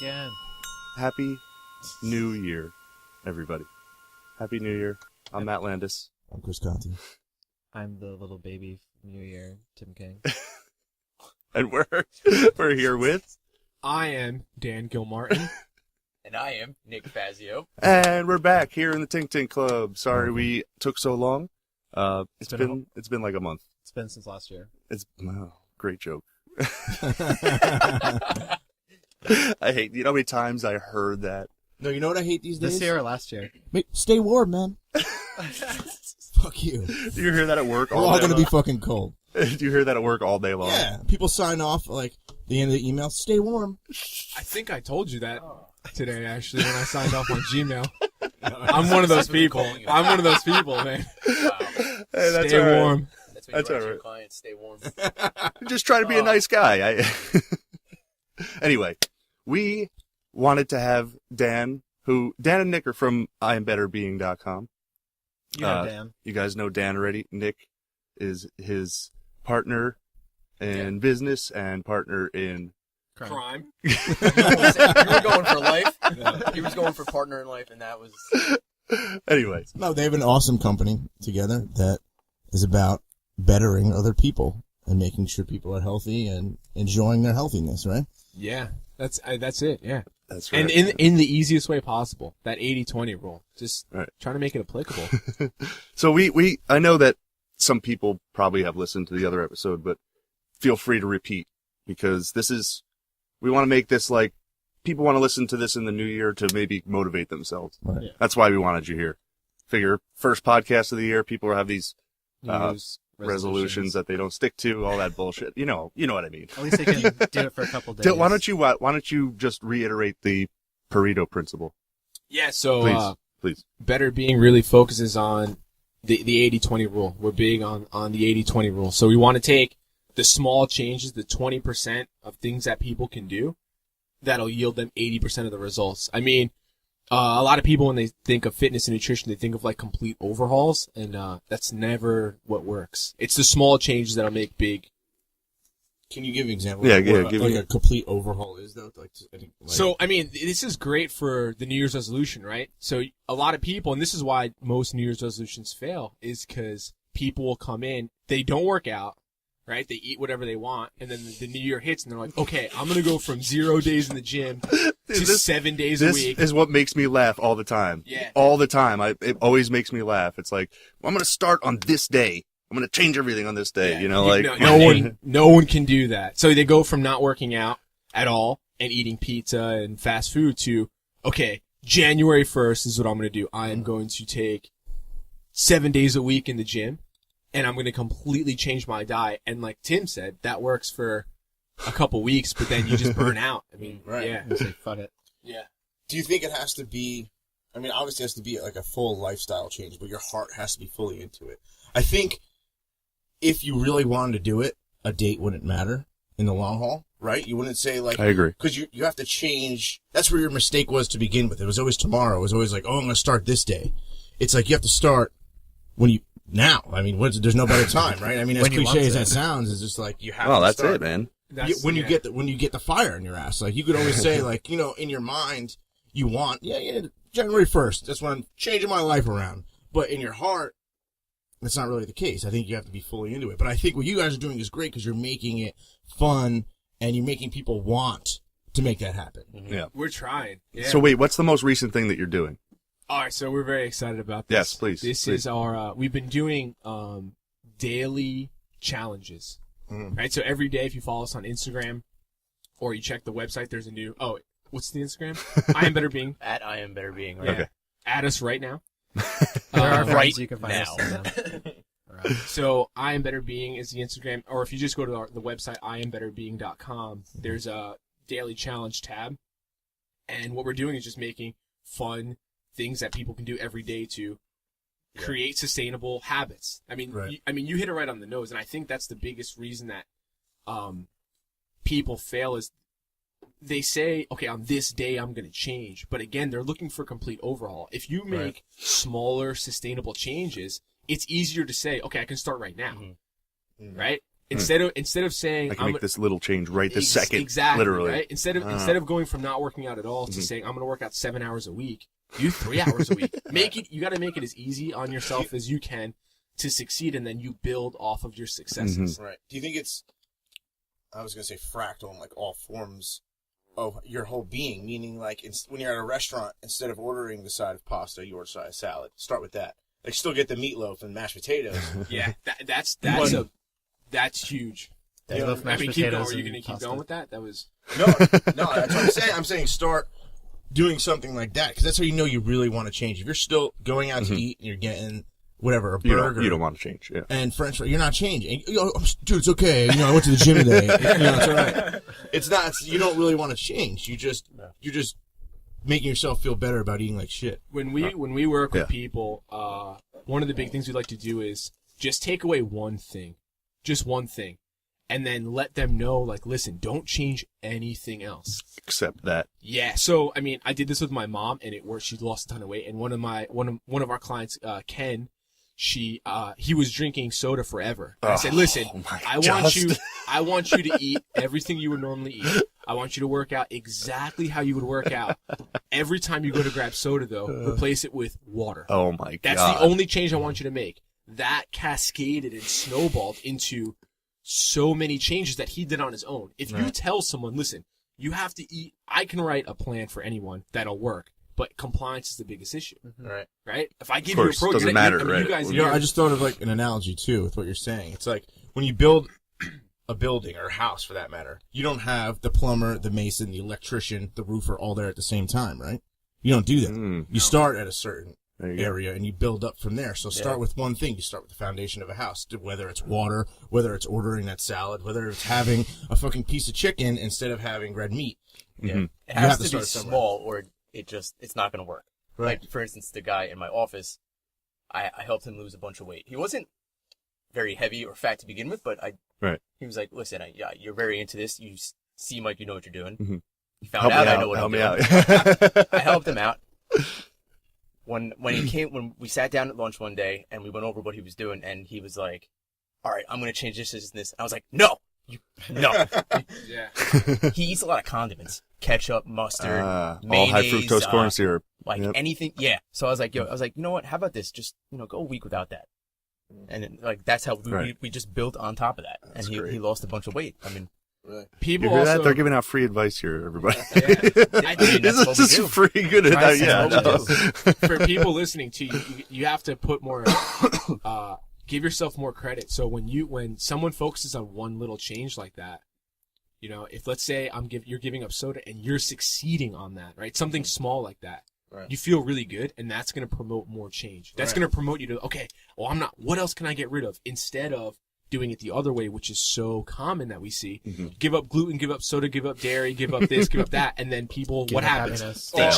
again. Happy New Year, everybody. Happy New Year. I'm Matt Landis. I'm Chris Conti. I'm the little baby New Year, Tim King. And we're here with... I am Dan Gilmartin. And I am Nick Fazio. And we're back here in the Tink Tink Club. Sorry we took so long. It's been like a month. It's been since last year. Great joke. I hate, you know how many times I heard that? No, you know what I hate these days? This year or last year? Stay warm, man. Fuck you. Do you hear that at work We're all all day gonna long? be fucking cold. Do you hear that at work all day long? Yeah, people sign off like the end of the email. Stay warm. I think I told you that today, actually, when I signed off on Gmail. I'm one of those people. I'm one of those people, man. Wow. Hey, that's Stay all right. warm. That's what That's you all write to your right. clients. Stay warm. I'm just trying to be a nice guy. Anyway, we wanted to have Dan and Nick are from IAMBETTERBEING.com. You know Dan. You guys know Dan already. Nick is his partner in business and partner in... Crime. You were going for life. He was going for partner in life, and that was... Anyway. No, they have an awesome company together that is about bettering other people and making sure people are healthy and enjoying their healthiness, right? Yeah, that's it. Yeah, That's right. and in the easiest way possible. That 80-20 rule. Just Right. trying to make it applicable. So I know that some people probably have listened to the other episode, but feel free to repeat because we want to make this like, people want to listen to this in the new year to maybe motivate themselves. Right. Yeah. That's why we wanted you here. Figure first podcast of the year, people have these New Year's resolutions that they don't stick to, all that bullshit. You know what I mean. At least they can do it for a couple days. Why don't you just reiterate the Pareto principle? Yeah. So Please. Better Being really focuses on the 80-20 rule. We're big on the 80-20 rule. So we want to take the small changes, the 20% of things that people can do that'll yield them 80% of the results. I mean, a lot of people, when they think of fitness and nutrition, they think of like complete overhauls, and that's never what works. It's the small changes that'll make big. Can you give an example? Yeah, of yeah, what give like me- a complete overhaul is though. So, I mean, this is great for the New Year's resolution, right? So a lot of people, and this is why most New Year's resolutions fail, is because people will come in, they don't work out, right? They eat whatever they want, and then the New Year hits, and they're like, okay, I'm going to go from 0 days in the gym to 7 days a week. This is what makes me laugh all the time. Yeah. All the time. It always makes me laugh. It's like, well, I'm going to start on this day. I'm going to change everything on this day. Yeah. You know, like... No one can do that. So they go from not working out at all and eating pizza and fast food to, okay, January 1st is what I'm going to do. I am going to take 7 days a week in the gym, and I'm going to completely change my diet. And like Tim said, that works for a couple weeks, but then you just burn out. I mean, Right. yeah. You say, fuck it. Yeah. do you think it has to be? I mean, obviously, it has to be like a full lifestyle change, but your heart has to be fully into it. I think if you really wanted to do it, a date wouldn't matter in the long haul, right? You wouldn't say like, I agree. because you have to change. That's where your mistake was to begin with. It was always tomorrow. It was always like, oh, I'm going to start this day. It's like you have to start now. I mean, there's no better time, right? I mean, as When you want cliche as to. that sounds, it's just like you have Well, to that's start. it, man. When you get the fire in your ass, like you could always say, like, you know, in your mind, you want, January 1st. That's when I'm changing my life around. But in your heart, that's not really the case. I think you have to be fully into it. But I think what you guys are doing is great because you're making it fun and you're making people want to make that happen. Yeah. We're trying. Yeah. So wait, what's the most recent thing that you're doing? All right, so we're very excited about this. Yes, please, This please. is our, we've been doing daily challenges, right? So every day, if you follow us on Instagram or you check the website, there's a new, what's the Instagram? I Am Better Being. At I Am Better Being. Right? Yeah. Okay. Add us right now. There are right friends you can find us now. on them. All right. So I Am Better Being is the Instagram, or if you just go to the website, IAMBETTERBEING.com, there's a daily challenge tab. And what we're doing is just making fun things that people can do every day to create sustainable habits. I mean, Right. you hit it right on the nose, and I think that's the biggest reason that people fail is they say, okay, on this day I'm going to change, but again, they're looking for complete overhaul. If you make smaller, sustainable changes, it's easier to say, okay, I can start right now, right? Instead of saying I can make this little change right this second. exactly, literally. right? Instead of going from not working out at all to saying I'm going to work out 7 hours a week, do 3 hours a week. You got to make it as easy on yourself as you can to succeed, and then you build off of your successes. Right. Do you think it's, I was going to say fractal in like all forms of your whole being, meaning like when you're at a restaurant, instead of ordering the side of pasta, you order a side of salad. Start with that. Like still get the meatloaf and mashed potatoes. Yeah, that's huge. Meatloaf, I mashed mean, keep going. potatoes Are you and going to keep pasta. going with that? That was No, that's what I'm saying. I'm saying start doing something like that, because that's how you know you really want to change. If you're still going out to eat and you're getting whatever, a burger. You don't want to change, yeah. And French fries, you're not changing. Dude, it's okay. I went to the gym today. It's all right. It's not. You don't really want to change. You're just making yourself feel better about eating like shit. when we work with people. One of the big things we like to do is just take away one thing, just one thing, and then let them know, like, listen, don't change anything else. Except that. Yeah. So, I mean, I did this with my mom, and it worked. She lost a ton of weight. And one of our clients, Ken, he was drinking soda forever. And I said, listen, I want you to eat everything you would normally eat. I want you to work out exactly how you would work out. Every time you go to grab soda, though, replace it with water. Oh my God. That's the only change I want you to make. That cascaded and snowballed into so many changes that he did on his own. If you tell someone, listen, you have to eat, I can write a plan for anyone that'll work, but compliance is the biggest issue. Right. Right? If I give you a program, doesn't matter, I mean, right? you guys, I just thought of like an analogy too with what you're saying. It's like when you build a building or a house, for that matter, you don't have the plumber, the mason, the electrician, the roofer all there at the same time, right? You don't do that. You start at a certain area and you build up from there. So start with one thing. You start with the foundation of a house, whether it's water, whether it's ordering that salad, whether it's having a fucking piece of chicken instead of having red meat. Yeah. It has to be small, or it's not going to work. Right. Like, for instance, the guy in my office, I helped him lose a bunch of weight. He wasn't very heavy or fat to begin with, but he was like, listen, you're very into this. You seem like you know what you're doing. You found out I know what I'm doing. I helped him out. When we sat down at lunch one day and we went over what he was doing, and he was like, all right, I'm going to change this and this. And I was like, no. yeah. He eats a lot of condiments, ketchup, mustard, all mayonnaise, high fructose corn syrup. like anything. Yeah. So I was like, you know what? How about this? Just, go a week without that. And then, like, that's how we just built on top of that. That's and great. he lost a bunch of weight. I mean, People You hear also, that? They're giving out free advice here, everybody. I mean, that's what we This do. is pretty good at that. Yeah. That's what we do. for people listening to you, you have to put more, give yourself more credit. So when someone focuses on one little change like that, if let's say you're giving up soda and you're succeeding on that, right? Something small like that. Right. You feel really good, and that's going to promote more change. That's going to promote you to, okay, well, what else can I get rid of? Instead of doing it the other way, which is so common that we see. Give up gluten, give up soda, give up dairy, give up this, give up that, and then people, what happens? They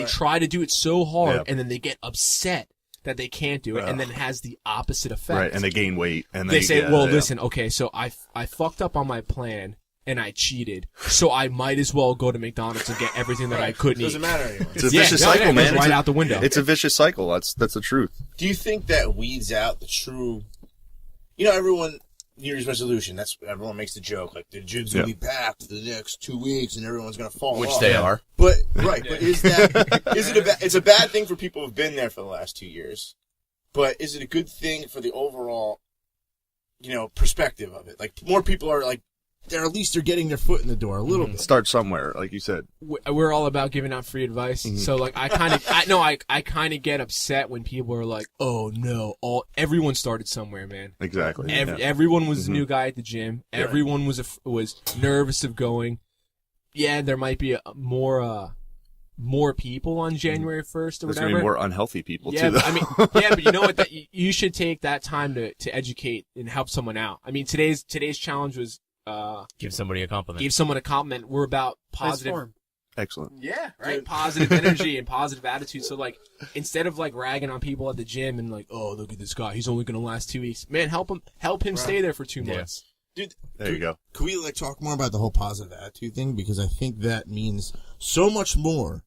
try to do it so hard, and then they get upset that they can't do it, and then it has the opposite effect. Right, and they gain weight, and they say, listen, okay, so I fucked up on my plan, and I cheated, so I might as well go to McDonald's and get everything that I couldn't eat. Doesn't matter anymore. It's a vicious cycle, man. Right out the window. It's a vicious cycle. That's the truth. Do you think that weeds out the true? Everyone New Year's resolution. Everyone makes the joke like the gym's gonna be packed for the next 2 weeks and everyone's gonna fall Which off. they are. But but is it it's a bad thing for people who've been there for the last 2 years? But is it a good thing for the overall, perspective of it? Like more people are like, at least they're getting their foot in the door a little bit. Start somewhere, like you said. We're all about giving out free advice. So like I kind of get upset when people are like, "Oh no, everyone started somewhere, man." Exactly. Everyone was a new guy at the gym. Everyone was nervous of going. Yeah, there might be more people on January 1st or There's whatever. gonna be more unhealthy people Yeah, too. Though. but you know what? That you should take that time to educate and help someone out. I mean, today's challenge was. Give somebody a compliment. Give someone a compliment. We're about positive. Excellent. Yeah, right. Positive energy and positive attitude. So like, instead of like ragging on people at the gym and like, oh, look at this guy, he's only gonna last 2 weeks. Man, help him stay there for 2 months. Dude, There you go. Can we talk more about the whole positive attitude thing? Because I think that means so much more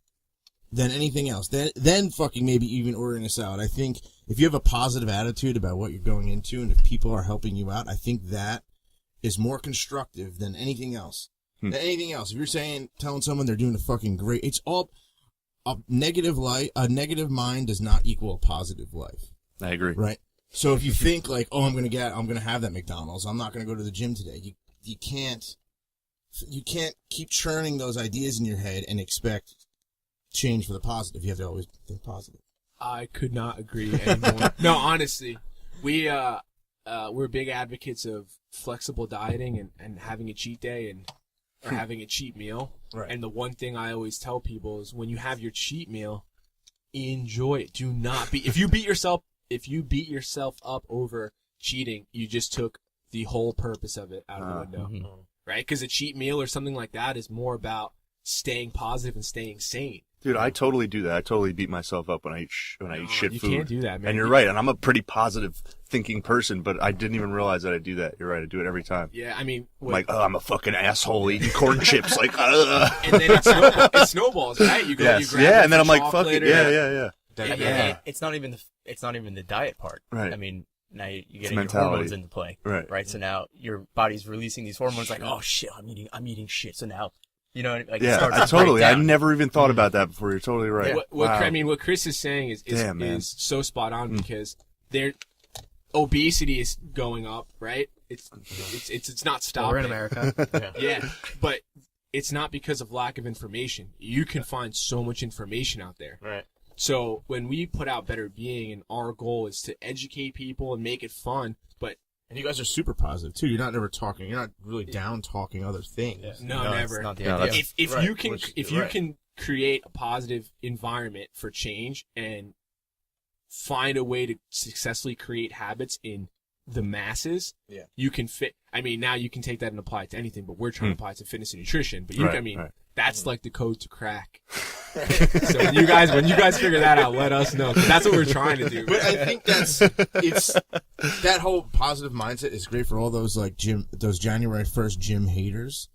than anything else. Then fucking maybe even ordering a salad. I think if you have a positive attitude about what you're going into and if people are helping you out, I think that is more constructive than anything else. Than anything else. If you're telling someone they're doing a fucking great, it's all a negative mind does not equal a positive life. I agree. Right. So if you think like, oh, I'm gonna have that McDonald's, I'm not gonna go to the gym today. You can't keep churning those ideas in your head and expect change for the positive. You have to always think positive. I could not agree anymore. No, honestly, we're big advocates of flexible dieting and having a cheat day or having a cheat meal. Right. And the one thing I always tell people is when you have your cheat meal, enjoy it. Do not if you beat yourself up over cheating, you just took the whole purpose of it out of the window. Mm-hmm. Right? Because a cheat meal or something like that is more about staying positive and staying sane. Dude, I totally do that. I totally beat myself up when I eat shit food. You can't do that, man. And you're right. And I'm a pretty positive thinking person, but I didn't even realize that I do that. You're right. I do it every time. Yeah, I mean, I'm like, oh, I'm a fucking asshole eating corn chips. Like, and then it snowballs, right? You go, yes. you grab yeah, it and then for I'm like, fuck it. chocolate Yeah. Yeah. It's not even the diet part. Right. I mean, now you're getting your mentality. hormones into play. Right. So now your body's releasing these hormones like, oh shit, I'm eating shit. So now, you know, like, it Yeah, starts I to break totally. I down. never even thought about that before. You're totally right. Yeah. What Chris is saying is so spot on because obesity is going up, right? It's not stopping. We're in America. Yeah, but it's not because of lack of information. You can find so much information out there. Right. So when we put out Better Being, and our goal is to educate people and make it fun, but And you guys are super positive too. You're not really down talking other things. Yeah. no, never. It's not the idea. If Right, you can create a positive environment for change and find a way to successfully create habits in the masses, you can fit. I mean, now you can take that and apply it to anything, but we're trying to apply it to fitness and nutrition. But that's like the code to crack. So when you guys figure that out, let us know, 'cause that's what we're trying to do. But I think that whole positive mindset is great for all those those January 1st gym haters.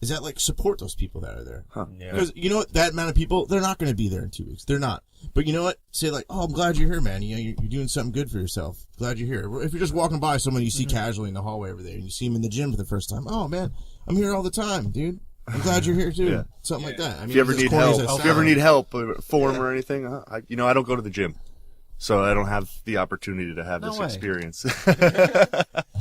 Is that like support those people that are there? Yeah. Because you know what, that amount of people, they're not going to be there in 2 weeks. They're not. But you know what? Say like, oh, I'm glad you're here, man. You know, you're doing something good for yourself. Glad you're here. If you're just walking by someone you see casually in the hallway over there, and you see him in the gym for the first time, oh man, I'm here all the time, dude. I'm glad you're here too. Something like that. I mean, If you ever need help, form or anything, I don't go to the gym, so I don't have the opportunity to have this experience.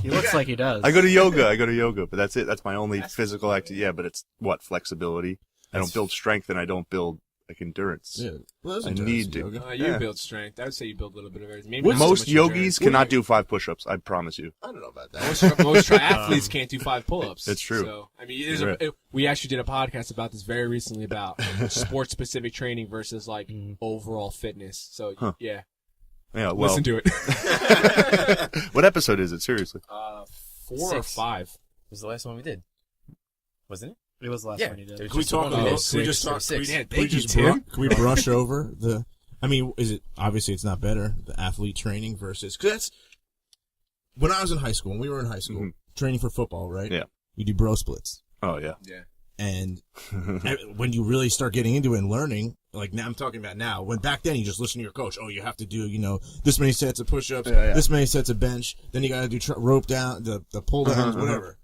He looks like he does. I go to yoga, but that's it. That's my only physical activity. Yeah, but it's flexibility. I don't build strength, and I don't build like endurance. Yeah. Well, I need to. yoga. You build strength. I would say you build a little bit of everything. Maybe not so Most much yogis endurance. cannot do 5 push-ups. I promise you. I don't know about that. Most triathletes can't do 5 pull-ups. It's true. So, I mean, we actually did a podcast about this very recently about sport-specific training versus like overall fitness. So yeah, well, listen to it. What episode is it? Seriously. 4 or 6. 5. Was the last one we did, wasn't it? It was the last one he did. There's Can we just talk one about? we Can did. we just talk? Six. Can Thank you, we Tim. can we brush over the? I mean, is it obviously it's not better the athlete training versus because that's when I was in high school. When we were in high school training for football, right? Yeah. You do bro splits. Oh yeah. Yeah. And when you really start getting into it and learning, like now I'm talking about now, when back then you just listen to your coach. Oh, you have to do, this many sets of push-ups, this many sets of bench. Then you got to do rope down, the pull downs, whatever.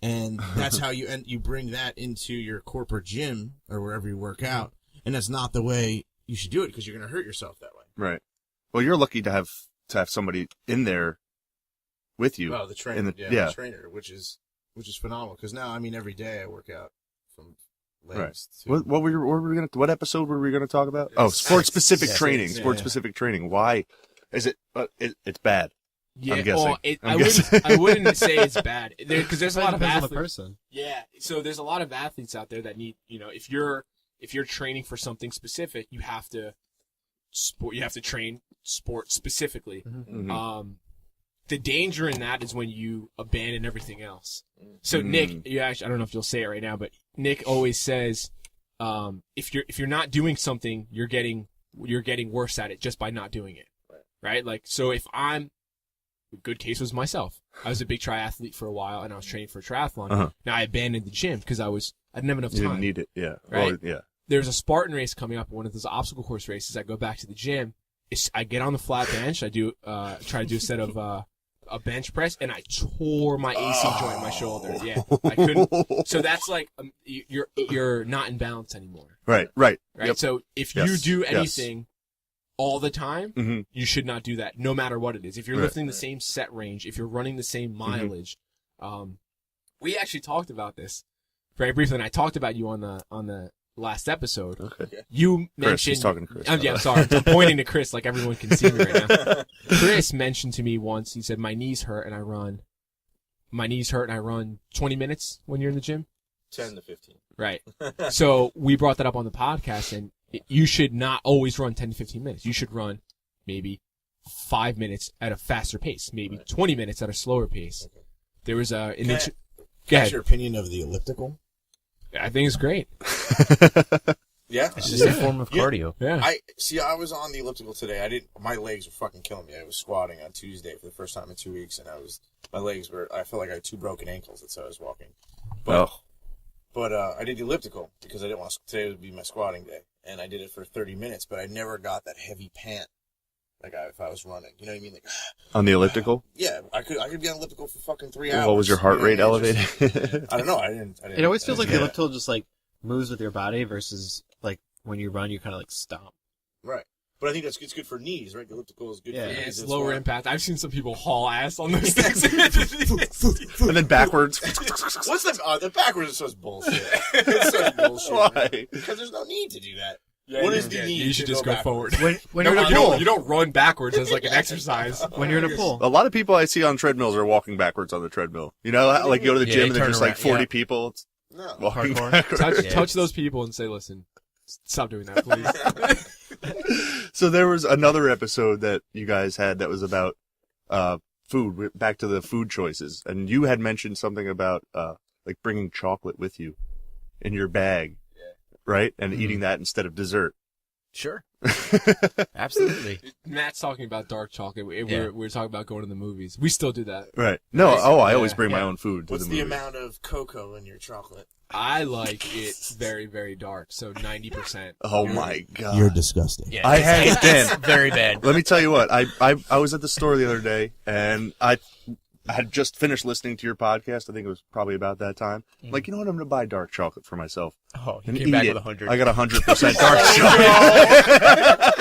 And that's how you bring that into your corporate gym or wherever you work out. And that's not the way you should do it because you're going to hurt yourself that way. Right. Well, you're lucky to have somebody in there with you. Oh, the trainer. The trainer, which is phenomenal. Because now, I mean, every day I work out from legs to... What episode were we going to talk about? Oh, sport-specific training. Sport-specific training. Why is it? It's bad. Yeah, I'm guessing. I wouldn't say it's bad because there's a lot of Depends on the athletes. person. Yeah, so there's a lot of athletes out there that need, if you're training for something specific, you have to train sport specifically. Mm-hmm. The danger in that is when you abandon everything else. So Nick, I don't know if you'll say it right now, but Nick always says, if you're not doing something, you're getting worse at it just by not doing it. Right? Like, so if a good case was myself. I was a big triathlete for a while, and I was training for a triathlon. Now I abandoned the gym because I didn't have enough time. You didn't need it, yeah. Right? Well, yeah. There's a Spartan race coming up, one of those obstacle course races. I go back to the gym. I get on the flat bench. I do try to do a set of a bench press and I tore my AC joint in my shoulder. Yeah, I couldn't. So that's like you're not in balance anymore. Right. Yep. So if you do anything all the time, you should not do that, no matter what it is. If you're lifting the same set range, if you're running the same mileage, we actually talked about this very briefly, and I talked about you on the last episode. Okay. You mentioned Chris, he's talking to Chris. Yeah, sorry. I'm pointing to Chris like everyone can see me right now. Chris mentioned to me once, he said, my knees hurt and I run 20 minutes when you're in the gym. 10 to 15. Right. So we brought that up on the podcast, and you should not always run 10 to 15 minutes. You should run maybe 5 minutes at a faster pace, maybe 20 minutes at a slower pace. Okay. There was What's your opinion of the elliptical? I think it's great. Yeah, it's just a form of cardio. Yeah. I was on the elliptical today. My legs were fucking killing me. I was squatting on Tuesday for the first time in 2 weeks, and I felt like I had 2 broken ankles. That's how I was walking. But I did the elliptical because I didn't want today would be my squatting day, and I did it for 30 minutes. But I never got that heavy pant like if I was running. You know what I mean? Like on the elliptical. Yeah, I could be on elliptical for fucking 3 hours. What was your heart rate elevated? I don't know. I didn't. It always feels like the elliptical just like moves with your body versus like when you run, you kind of like stomp. Right. But I think it's good for knees, right? The elliptical is good for knees. It's lower impact. I've seen some people haul ass on those things. And then backwards. What's the backwards is such bullshit. It's such bullshit. Why? Because there's no need to do that. Yeah, what is the need? You should just go forward. When you're in a pool. You don't run backwards as like an exercise. When you're in a pool. A lot of people I see on treadmills are walking backwards on the treadmill. You know, like you go to the gym and there's just like 40 people. It's walking backwards. Touch those people and say, listen, stop doing that, please. So there was another episode that you guys had that was about food, back to the food choices. And you had mentioned something about like bringing chocolate with you in your bag, right? And eating that instead of dessert. Sure. Absolutely. Matt's talking about dark chocolate. We were talking about going to the movies. We still do that. Right. No, I always bring my own food to What's the movies. What's the amount of cocoa in your chocolate? I like it very, very dark, so 90%. Oh my God. You're disgusting. Yeah, I had it's very bad. Let me tell you what. I was at the store the other day and I had just finished listening to your podcast. I think it was probably about that time. Like, you know what? I'm going to buy dark chocolate for myself. Oh, you came back with 100. I got 100% dark chocolate.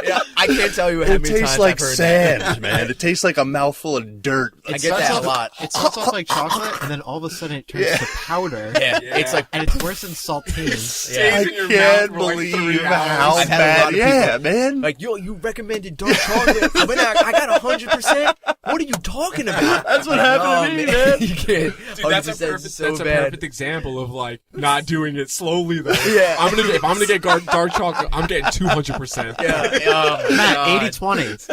Yeah, I can't tell you how many times It tastes like I've heard sand, that. man. It tastes like a mouthful of dirt. I get that a lot. It starts off like chocolate, and then all of a sudden it turns to powder. Yeah, it's like, and it's worse than saltines. I can't believe how bad. Yeah, man. Like, yo, you recommended dark chocolate. I got 100%. What are you talking about? That's what happened to me, man. You can't. Dude, that's a perfect example of like not doing it slowly though. Yeah. If I'm gonna get dark chocolate, I'm getting 200%. Yeah. Matt, 80-20.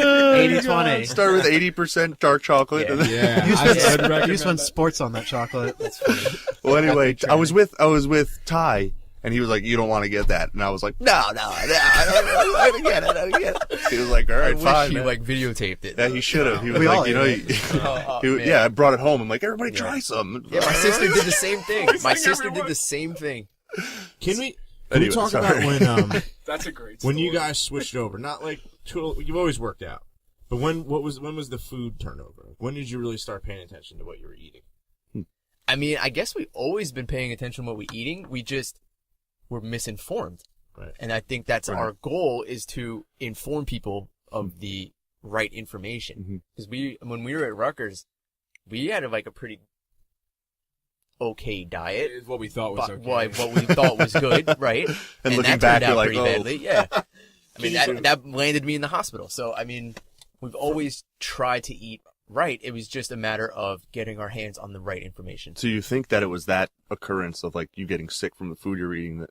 80-20. Start with 80% dark chocolate. And then Yeah. You spent sports on that chocolate. That's funny. Well, anyway, I was with Ty, and he was like, "You don't want to get that," and I was like, "No, I don't get it. He was like, "All right, fine." I wish he man. like videotaped it. Yeah, he should have. He was We like, all you know, man. I brought it home. I'm like, everybody try some. Yeah, my sister did the same thing. My sister did the same thing. Can we Anyway, talk sorry. about when That's a great when story. you guys switched over? Not like you've always worked out, but when was the food turnover? When did you really start paying attention to what you were eating? I mean, I guess we've always been paying attention to what we're eating. We just were misinformed. Right. And I think that's our goal, is to inform people of the right information. Because when we were at Rutgers, we had like a pretty okay diet. It's what we thought was okay. What we thought was good, right? And looking that back, turned out you're like, pretty oh. badly. Yeah. I mean, that landed me in the hospital. So, I mean, we've always tried to eat right. It was just a matter of getting our hands on the right information. So you think that it was that occurrence of like you getting sick from the food you're eating that?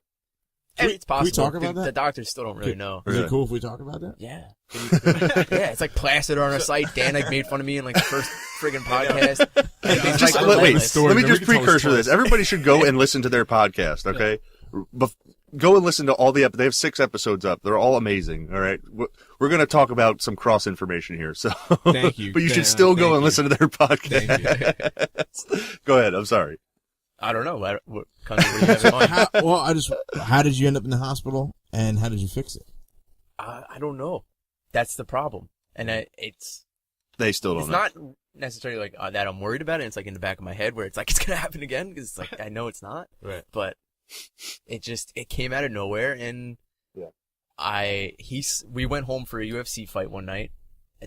And it's possible. we talk about that? The doctors still don't really know. Is it cool if we talk about that? Yeah. Yeah, it's like plastered on our site. Dan like made fun of me in like the first friggin' podcast. Just like, wait. relentless. Let me Then just we can tell precursor the this. Everybody should go and listen to their podcast. Okay, go and listen to all the. They have 6 episodes up. They're all amazing. All right, we're going to talk about some cross information here. So Thank you. but you should Dan, still go thank and you. listen to their Thank podcast. Go ahead. I'm sorry. I don't know. What kind of what do you have in mind? How did you end up in the hospital, and how did you fix it? I don't know. That's the problem. And They still don't It's know. not necessarily like that I'm worried about it. It's like in the back of my head where it's like it's gonna happen again because it's like I know it's not. Right. But it came out of nowhere, and we went home for a UFC fight one night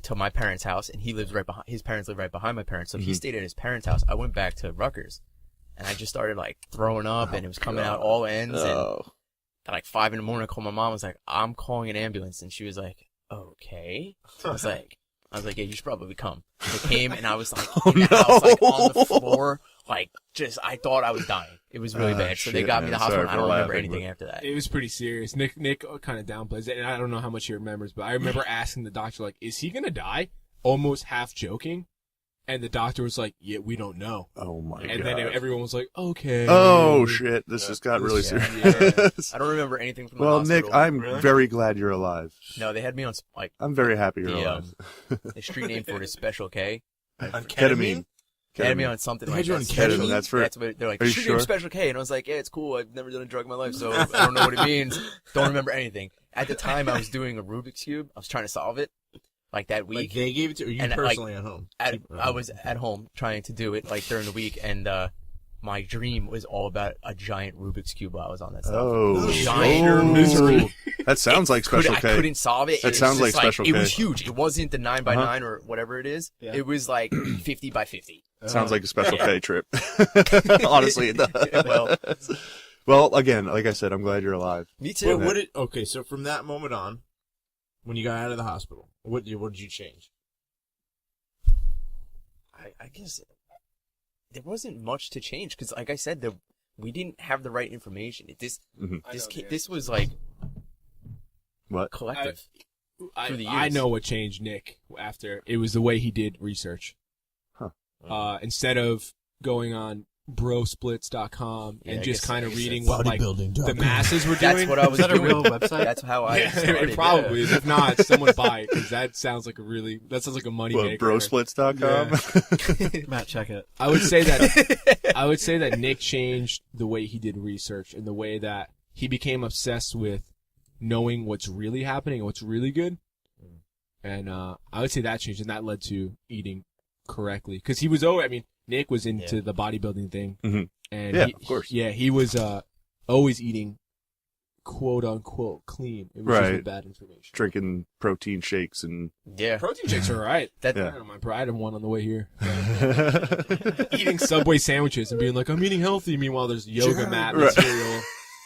to my parents' house, and his parents live right behind my parents, so he stayed at his parents' house. I went back to Rutgers, and I just started like throwing up, and it was coming out all ends, and at like 5 a.m, I called my mom. I was like, I'm calling an ambulance, and she was like, okay. I was like, yeah, you should probably come. They came, and I was like, in the house, like on the floor, like I thought I was dying. It was really bad. So they got me to the hospital. And I don't remember anything after that. It was pretty serious. Nick kind of downplays it, and I don't know how much he remembers, but I remember asking the doctor, like, is he gonna die? Almost half joking. And the doctor was like, yeah, we don't know. Oh my god. And then everyone was like, okay. Oh shit, this just got really serious. Yeah. I don't remember anything from the hospital. Nick, I'm very glad you're alive. No, they had me on like. I'm very happy you're alive. The street name for it is Special K. On Ketamine. They had me on something like you on that. ketamine? That's what they're like. Are you Street sure? name Special K, and I was like, yeah, it's cool. I've never done a drug in my life, so I don't know what it means. Don't remember anything. At the time, I was doing a Rubik's Cube. I was trying to solve it. Like that week. Like they gave it to you, or you And, personally at home? I was at home trying to do it like during the week, and my dream was all about a giant Rubik's Cube while I was on that stuff. Oh, Giant misery. That sounds like Special K. I couldn't solve it. That sounds like Special K. It was huge. It wasn't the 9x9 or whatever it is. Yeah. It was like 50 by 50. Sounds like a Special K trip. Honestly, it does. Well, again, like I said, I'm glad you're alive. Me too. Okay, so from that moment on, when you got out of the hospital, what did you change? I guess there wasn't much to change because, like I said, we didn't have the right information. This was like What? collective. through the years. I know what changed Nick after. It was the way he did research. Instead of going on brosplits.com and just kind of reading what like the masses were doing. That's what I was Is that a doing. real website? That's how I started. It probably is. If not, someone buy it because that sounds like a money maker. Brosplits.com? Matt, check it. I would say that Nick changed the way he did research and the way that he became obsessed with knowing what's really happening and what's really good. And I would say that changed, and that led to eating correctly. Because he was Nick was into the bodybuilding thing. Mm-hmm. And yeah, of course. Yeah, he was always eating quote unquote clean. It was just with bad information. Drinking protein shakes and Protein shakes are alright. That- I don't mind. I had one on the way here. Eating Subway sandwiches and being like, I'm eating healthy. Meanwhile, there's yoga mat material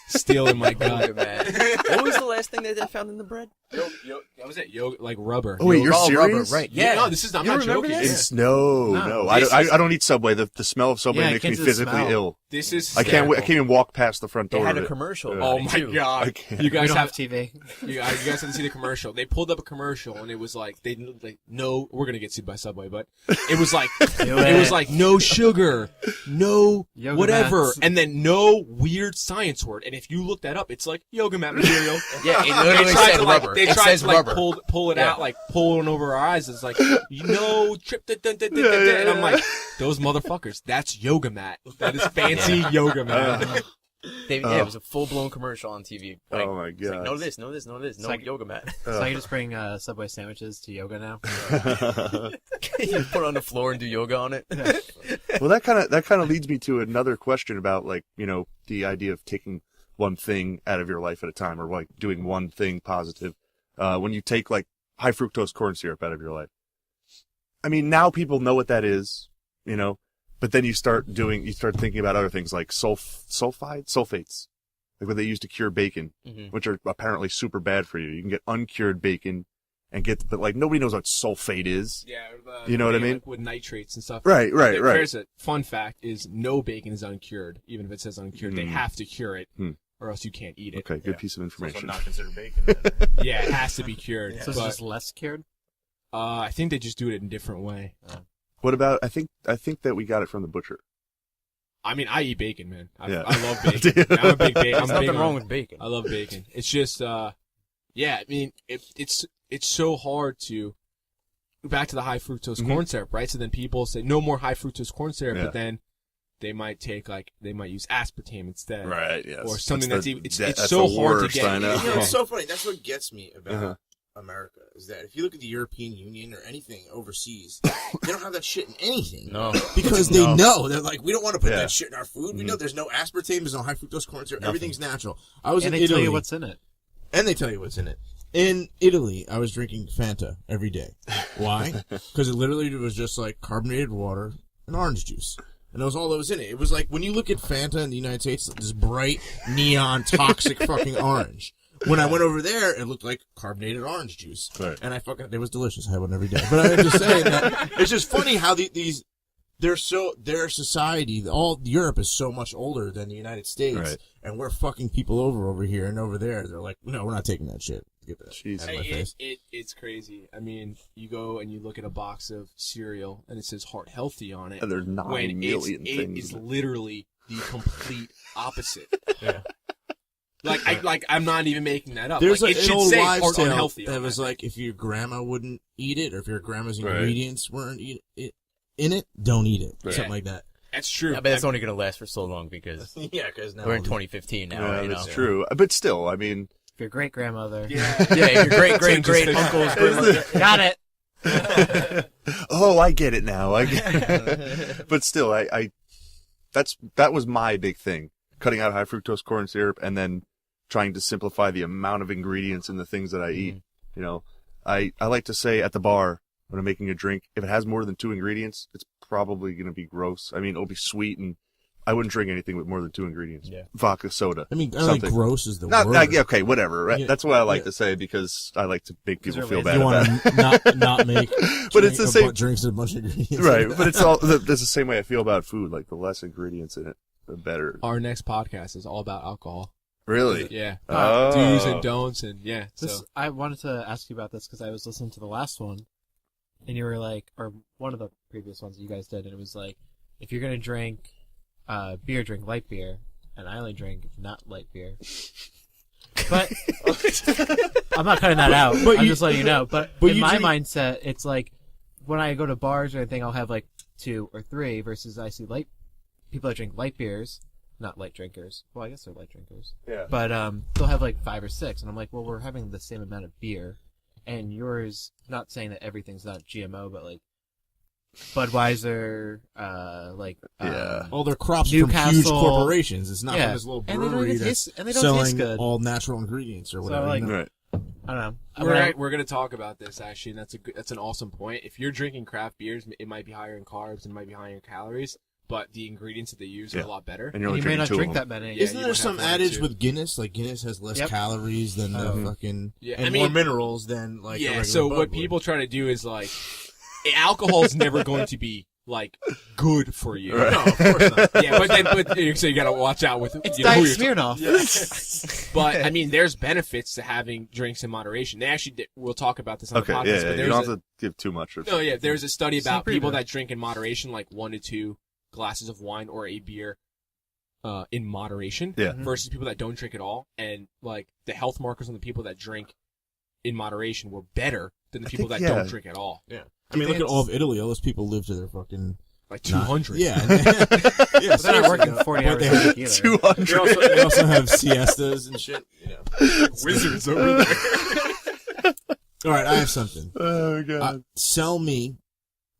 still in my gut. What was the last thing that they found in the bread? That was it. Yoga, like rubber. Oh wait, you're serious? Rubber, right? Yeah. No, this is not. I'm not joking. No. I don't eat Subway. The smell of Subway makes me physically ill. This is. I can't even walk past the front They door. had of a it. commercial. Oh my god! You We guys don't have have TV. you guys have to see the commercial. They pulled up a commercial and it was like no, we're gonna get sued by Subway, but it was like it was like no sugar, no Yoga whatever, mats. and then no weird science word. And if you look that up, it's like yoga mat material. Yeah, it literally They tried said to rubber. they It tried says to like rubber. pull it out, like pull it over our eyes. It's like and I'm like, those motherfuckers. That's yoga mat. That is fancy yoga mat. It was a full-blown commercial on TV. Like, Oh my it's like, god. no this, no this, no this, no like- yoga mat. So I can just bring Subway sandwiches to yoga now. You put it on the floor and do yoga on it. Well, that kind of leads me to another question about the idea of taking one thing out of your life at a time, or like doing one thing positive. When you take like high fructose corn syrup out of your life, I mean, now people know what that is, but then you start thinking about other things like sulfates, like what they use to cure bacon, which are apparently super bad for you. You can get uncured bacon but like nobody knows what sulfate is. Yeah, You know what I mean? Like with nitrates and stuff. Right. There's a fun fact is no bacon is uncured, even if it says uncured. They have to cure it, or else you can't eat it. Okay, good piece of information. not considered bacon. Yeah, it has to be cured. So it's But, just less cured? I think they just do it in a different way. What about? I think that we got it from the butcher. I mean, I eat bacon, man. I love Dude. bacon. I'm a big bacon. There's nothing wrong with bacon. I love bacon. It's just, I mean, it's so hard to back to the high fructose corn syrup, right? So then people say no more high fructose corn syrup, but then they might use aspartame instead, Right. Yes. or something it's that's so the hard worst, to get. I know. It's so funny. That's what gets me about America is that if you look at the European Union or anything overseas, they don't have that shit in anything. No. Because they know. They're like, we don't want to put Yeah. that shit in our food. We know there's no aspartame, there's no high fructose corn syrup. Nothing. Everything's natural. I was And in they Italy. tell you what's in it. And they tell you what's in it. In Italy, I was drinking Fanta every day. Why? Because it literally was just like carbonated water and orange juice. And that was all that was in it. It was like, when you look at Fanta in the United States, this bright, neon, toxic fucking orange. When I went over there, it looked like carbonated orange juice. Right. And it was delicious. I had one every day. But I'm just saying that it's just funny how their society, all Europe is so much older than the United States. Right. And we're fucking people over here and over there. They're like, no, we're not taking that shit. Get that Jeez. out of my face. It's crazy. I mean, you go and you look at a box of cereal and it says heart healthy on it. And there's 9 when million it things. is literally the complete opposite. Yeah. I'm not even making that up. There's like, it an should old say wives' heart tale unhealthy. that on was it. like, if your grandma wouldn't eat it, or if your grandma's Right. ingredients weren't in it, don't eat it. Right. Something like that. That's true. Yeah, but that's only going to last for so long because Yeah, because now we're in 2015 now. Yeah, you that's know? true. But still, I mean, If your great grandmother. yeah. Yeah, your great Changes uncle's things. grandmother. Got it. oh, I get it now. I get it. But still, that was my big thing. Cutting out high fructose corn syrup and then trying to simplify the amount of ingredients in the things that I eat. You know, I like to say at the bar when I'm making a drink, if it has more than 2 ingredients, it's probably going to be gross. I mean, it'll be sweet, and I wouldn't drink anything with more than 2 ingredients. Yeah. Vodka, soda. I mean, I don't think something. gross is the Not, word. okay, whatever. Right? Yeah. That's what I like Yeah. to say because I like to make people you're feel lazy. bad You about want to not make But it's the same- drinks with a bunch of ingredients. Right, but it's all that's the same way I feel about food. Like the less ingredients in it, the better. Our next podcast is all about alcohol. Really? Yeah. Oh. Do's and don'ts, and yeah. This, So I wanted to ask you about this because I was listening to the last one, and you were like, or one of the previous ones that you guys did, and it was like, if you're gonna drink beer, drink light beer, and I only drink not light beer. But I'm not cutting that out. but I'm you- just letting you know. But in you my drink- mindset, it's like when I go to bars or anything, I'll have like 2 or 3 versus I see people that drink light beers, not light drinkers. Well, I guess they're light drinkers. Yeah. But they'll have like 5 or 6, and I'm like, well, we're having the same amount of beer, and yours. Not saying that everything's not GMO, but like Budweiser, Yeah. All their crops are from huge Newcastle. corporations. It's not Yeah. from this little And they don't brewery even that's taste- and they don't selling taste good. all natural ingredients or whatever. like- you know? Right. I don't know. we're gonna talk about this actually, and that's an awesome point. If you're drinking craft beers, it might be higher in carbs and it might be higher in calories, but the ingredients that they use are Yeah. a lot better. And you're only You may drinking not 2 drink of that them. many. Yeah, Isn't you there might some have 1 or adage 2. with Guinness? Like Guinness has less Yep. calories than the fucking Yeah, and I mean- more minerals than like a Yeah. regular So Bud what would. people try to do is like, alcohol is never going to be like good for you. Right. No, of course not. Yeah, but so you gotta watch out with It's you know, who Diet you're Smirnoff. But I mean, there's benefits to having drinks in moderation. They actually, we'll talk about this on Okay, the podcast. yeah, but you there's don't have to give too much. no, yeah, there's a study about Super people even. that drink in moderation, like 1 to 2 glasses of wine or a beer, in moderation, Yeah. versus people that don't drink at all, and like the health markers on the people that drink in moderation were better than the people think, that yeah. don't drink at all. Yeah. I mean, look at all of Italy. All those people live to their fucking Like 200. Yeah. yeah. But they're not seriously, working though. 40 But hours they a have- week either. 200. They also have siestas and shit. You know. Wizards over there. All right, I have something. Oh god. Sell me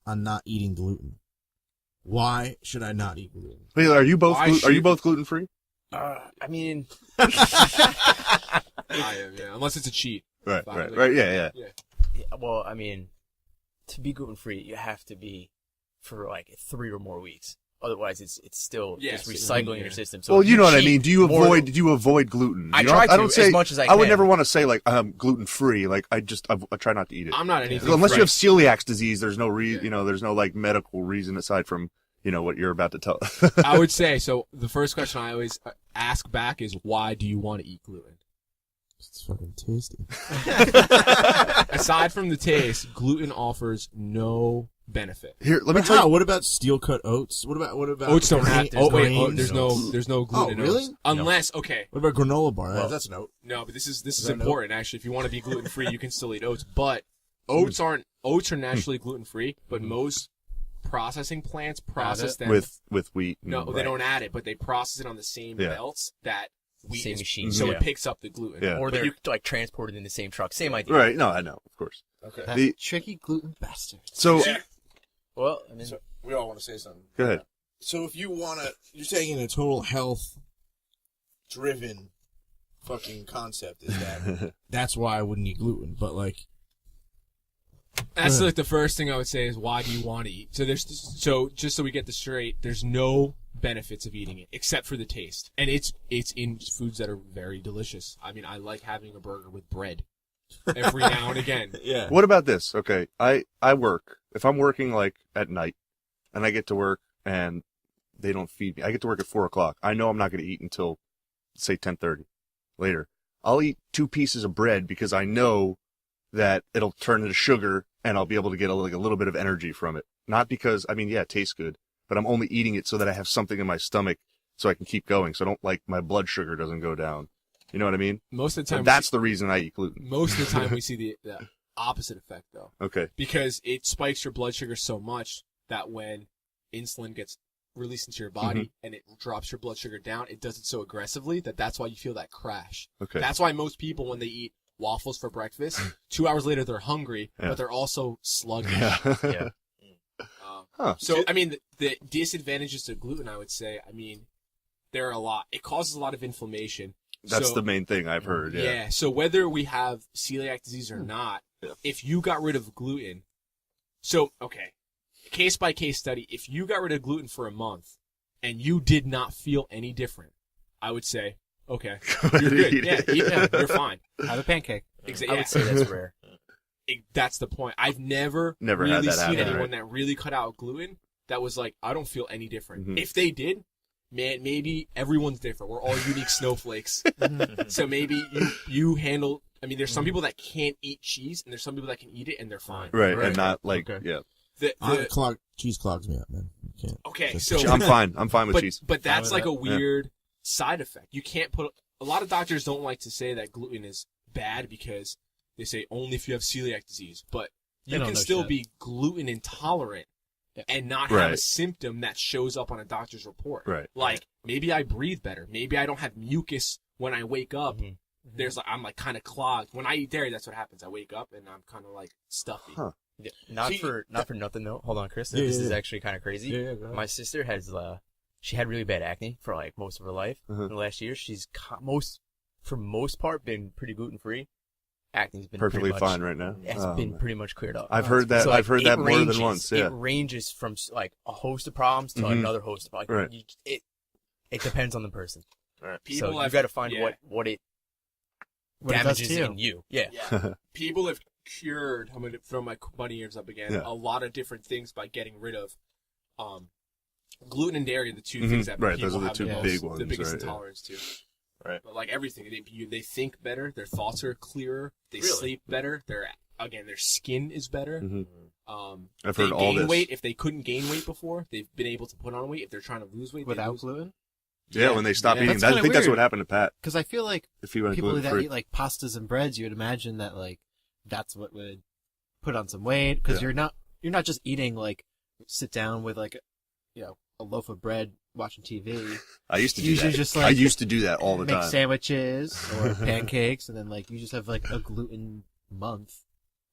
on not eating gluten. Why should I not eat gluten? Wait, are you both Why are you should- both gluten free? I mean, I am, yeah. Unless it's a cheat. Right, Fine, right, like- right. Yeah, yeah. well, I mean, to be gluten free, you have to be for like 3 or more weeks. Otherwise, it's still Yes, just recycling in yeah. your system. So Well, if you know what I cheat mean. Do you more- avoid gluten? I You try don't, I to don't say as much as I I would can. never want to say like I'm gluten free. Like I try not to eat it. I'm not anything. Unless you have fresh. celiac disease, there's no Yeah. there's no like medical reason aside from what you're about to tell. I would say, so the first question I always ask back is, why do you want to eat gluten? It's fucking tasty. Aside from the taste, gluten offers no benefit. Here, let me But tell how? you. What about steel cut oats? What about Oats don't have. grain- grains? There's no gluten. Oh, in really? oats. Unless, okay, What about granola bar? Well, That's an oat. no, but this is that an important actually. If you want to be gluten free, you can still eat oats. But oats are naturally gluten free. But most processing plants process them. with wheat. No, they right. don't add it, but they process it on the same Yeah. belts that wheat Same is, machine, so yeah. it picks up the gluten. Yeah. Or But they're you- like transported in the same truck. Same idea. Right. No, I know, of course. Okay. That tricky gluten bastards. So, Well, I mean, So we all want to say something. go ahead. So if you want to, you're saying in a total health driven fucking concept is that that's why I wouldn't eat gluten. But like, That's like the first thing I would say is why do you want to eat? So just so we get this straight, there's no benefits of eating it except for the taste, and it's in foods that are very delicious. I mean, I like having a burger with bread every now and again. yeah. What about this? Okay, I work. If I'm working like at night, and I get to work and they don't feed me, I get to work at 4:00. I know I'm not going to eat until say 10:30 later. I'll eat 2 pieces of bread because I know that it'll turn into sugar and I'll be able to get a little bit of energy from it. Not because, I mean, yeah, it tastes good, but I'm only eating it so that I have something in my stomach so I can keep going. So I don't my blood sugar doesn't go down. You know what I mean? Most of the So time, that's the reason I eat gluten. most of the time we see the opposite effect though, Okay. because it spikes your blood sugar so much that when insulin gets released into your body and it drops your blood sugar down, it does it so aggressively that's why you feel that crash. Okay. That's why most people, when they eat waffles for breakfast, 2 hours later they're hungry, Yeah. but they're also sluggish. Yeah. yeah. Huh. So, I mean, the disadvantages to gluten, I would say, I mean, there are a lot. It causes a lot of inflammation. That's So- the main thing I've heard. Yeah. So whether we have celiac disease or not, Yeah. if you got rid of gluten, okay, case by case study, if you got rid of gluten for a month and you did not feel any different, I would say, okay, you're good. Eat Yeah, it. you're fine. Have a pancake. I would say that's rare. That's the point. I've never Never really had that seen happen, anyone right? that really cut out gluten that was like, I don't feel any different. Mhm. If they did, man, maybe everyone's different. We're all unique snowflakes. So maybe you handle. I mean, there's some people that can't eat cheese, and there's some people that can eat it and they're fine. Right. Right. And not like, Okay. yeah. Cheese clogs me up, man. You can't. Okay, Just- so I'm fine. I'm fine with cheese. but that's Fine like with a weird side effect. You can't put. A lot of doctors don't like to say that gluten is bad because they say only if you have celiac disease, but They you don't can know still shit. be gluten intolerant Yeah. and not have a Right. symptom that shows up on a doctor's report. Right. Like maybe I breathe better. Maybe I don't have mucus when I wake up. Mhm. I'm like kind of clogged. When I eat dairy, that's what happens. I wake up and I'm kind of like stuffy. Huh. Yeah, not See, for nothing though. Hold on, Chris. Yeah, This yeah, is yeah. actually kind of crazy. Yeah, go ahead. My sister has she had really bad acne for like most of her life. Uh-huh. In the last year, she's for most part been pretty gluten free. Acne's been Perfectly pretty much, fine right now. It's Oh, been man. pretty much cleared up. I've heard that. So, like, I've heard it that more ranges- than once. Yeah. It ranges from like a host of problems to Mhm. another host of problems. Like, Right. it depends on the person. People So you have- got to find yeah. what it What it does damages to you. in you. Yeah. Yeah. People have cured, I'm going to throw my bunny ears up again, Yeah. a lot of different things by getting rid of gluten and dairy are the 2 Mhm. things that Right, people those are the have two the big most, ones, the biggest right, yeah. intolerance to. Right. But like everything, they think better, their thoughts are clearer, they Really? sleep better, their skin is better. Mhm. I've They heard all gain this. weight if they couldn't gain weight before. They've been able to put on weight if they're trying to lose weight. they Without lose- gluten? Yeah, when they stop Yeah. eating. That's I kinda think that's weird. what happened to Pat. Because I feel like If he went people gluten that free. eat like pastas and breads, you would imagine that like that's what would put on some weight. Because Yeah. you're not just eating like sit down with like a loaf of bread watching TV. I used to do Usually that. just, I like, used to do that all the Make time. sandwiches or pancakes, and then like you just have like a gluten month.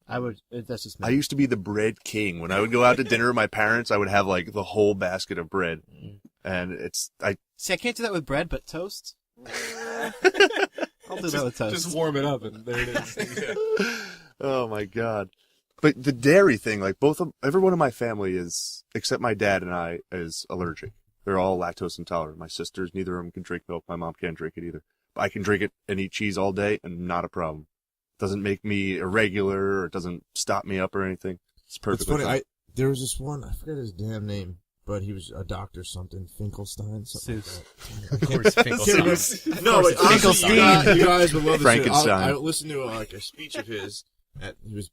That's just me. I used to be the bread king. When I would go out to dinner with my parents, I would have like the whole basket of bread. And See, I can't do that with bread, but toast. I'll do that with toast. Just warm it up and there it is. oh my God. But the dairy thing, like everyone in my family is, except my dad and I, is allergic. They're all lactose intolerant. My sisters, neither of them can drink milk. My mom can't drink it either. But I can drink it and eat cheese all day and not a problem. Doesn't make me irregular or it doesn't stop me up or anything. It's It's perfectly funny. fine. There was this one. I forget his damn name, but he was a doctor. Something Finkelstein. Something Seuss. Of course, Finkelstein. No, but honestly, Finkelstein. you guys would love this. shit. Frankenstein. I listened to like a speech of his. He was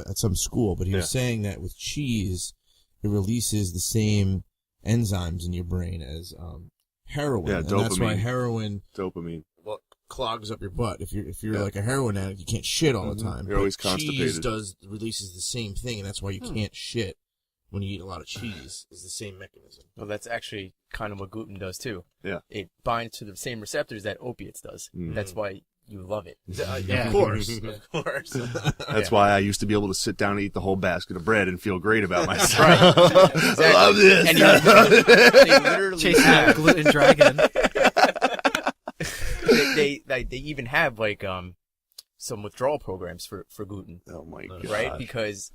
at some school, but he was saying that with cheese, it releases the same enzymes in your brain as heroin, Yeah, and that's why dopamine. heroin Dopamine. clogs up your butt. If you're like a heroin addict, you can't shit all the time. You're always But cheese constipated. releases the same thing, and that's why you can't shit. when you eat a lot of cheese is the same mechanism. Well, that's actually kind of what gluten does too. Yeah. It binds to the same receptors that opiates does. That's why you love it. Of course. Of course. That's why I used to be able to sit down and eat the whole basket of bread and feel great about myself. Right. I love this. And they literally Chasing that gluten dragon. they even have like some withdrawal programs for gluten, Oh my god! right? Because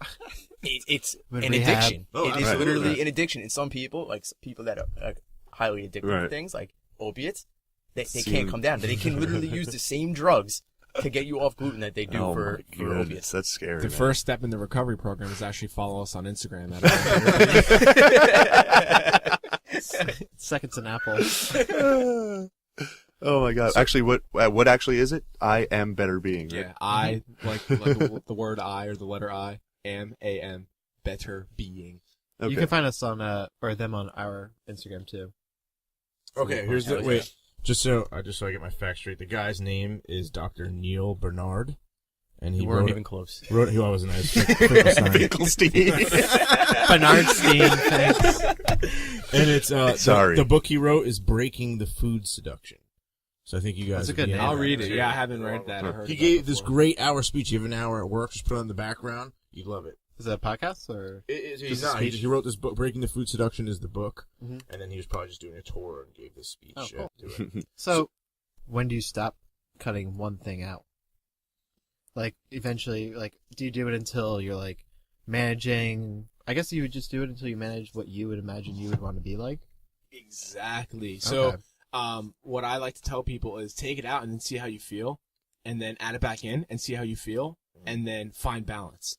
it's When an rehab. addiction. Oh, It is absolutely. literally an addiction. And some people, like people that are highly addicted to Right. things like opiates, they can't come down. They can literally use the same drugs to get you off gluten that they do Oh for my goodness, opiates. that's scary. The man. first step in the recovery program is actually follow us on Instagram. Seconds an apple. Oh my god! Actually, what actually is it? I am better being. Right? Yeah, I like the word I or the letter I am better being. Okay. You can find us on or them on our Instagram too. Okay, here's the Hell yeah. wait. Just so I get my facts straight. The guy's name is Dr. Neil Bernard, and he You weren't wrote even close. wrote. He wasn't nice. Finkelstein. Finkelstein. Bernardstein, thanks. And it's Sorry. The book he wrote is Breaking the Food Seduction. So I think you guys. That's a would good be name. into I'll that. read it. Yeah, I haven't read that. or heard He of gave that this before. great hour speech. You have an hour at work. Just put it on the background. You'd love it. Is it a podcast or? He's Just a not. speech? He wrote this book. Breaking the Food Seduction is the book, Mhm. and then he was probably just doing a tour and gave this speech. Oh, cool. To it. So, when do you stop cutting one thing out? Like, eventually, like, do you do it until you're, like, managing... I guess you would just do it until you manage what you would imagine you would want to be like? Exactly. So, Okay. what I like to tell people is take it out and then see how you feel, and then add it back in and see how you feel, and then find balance.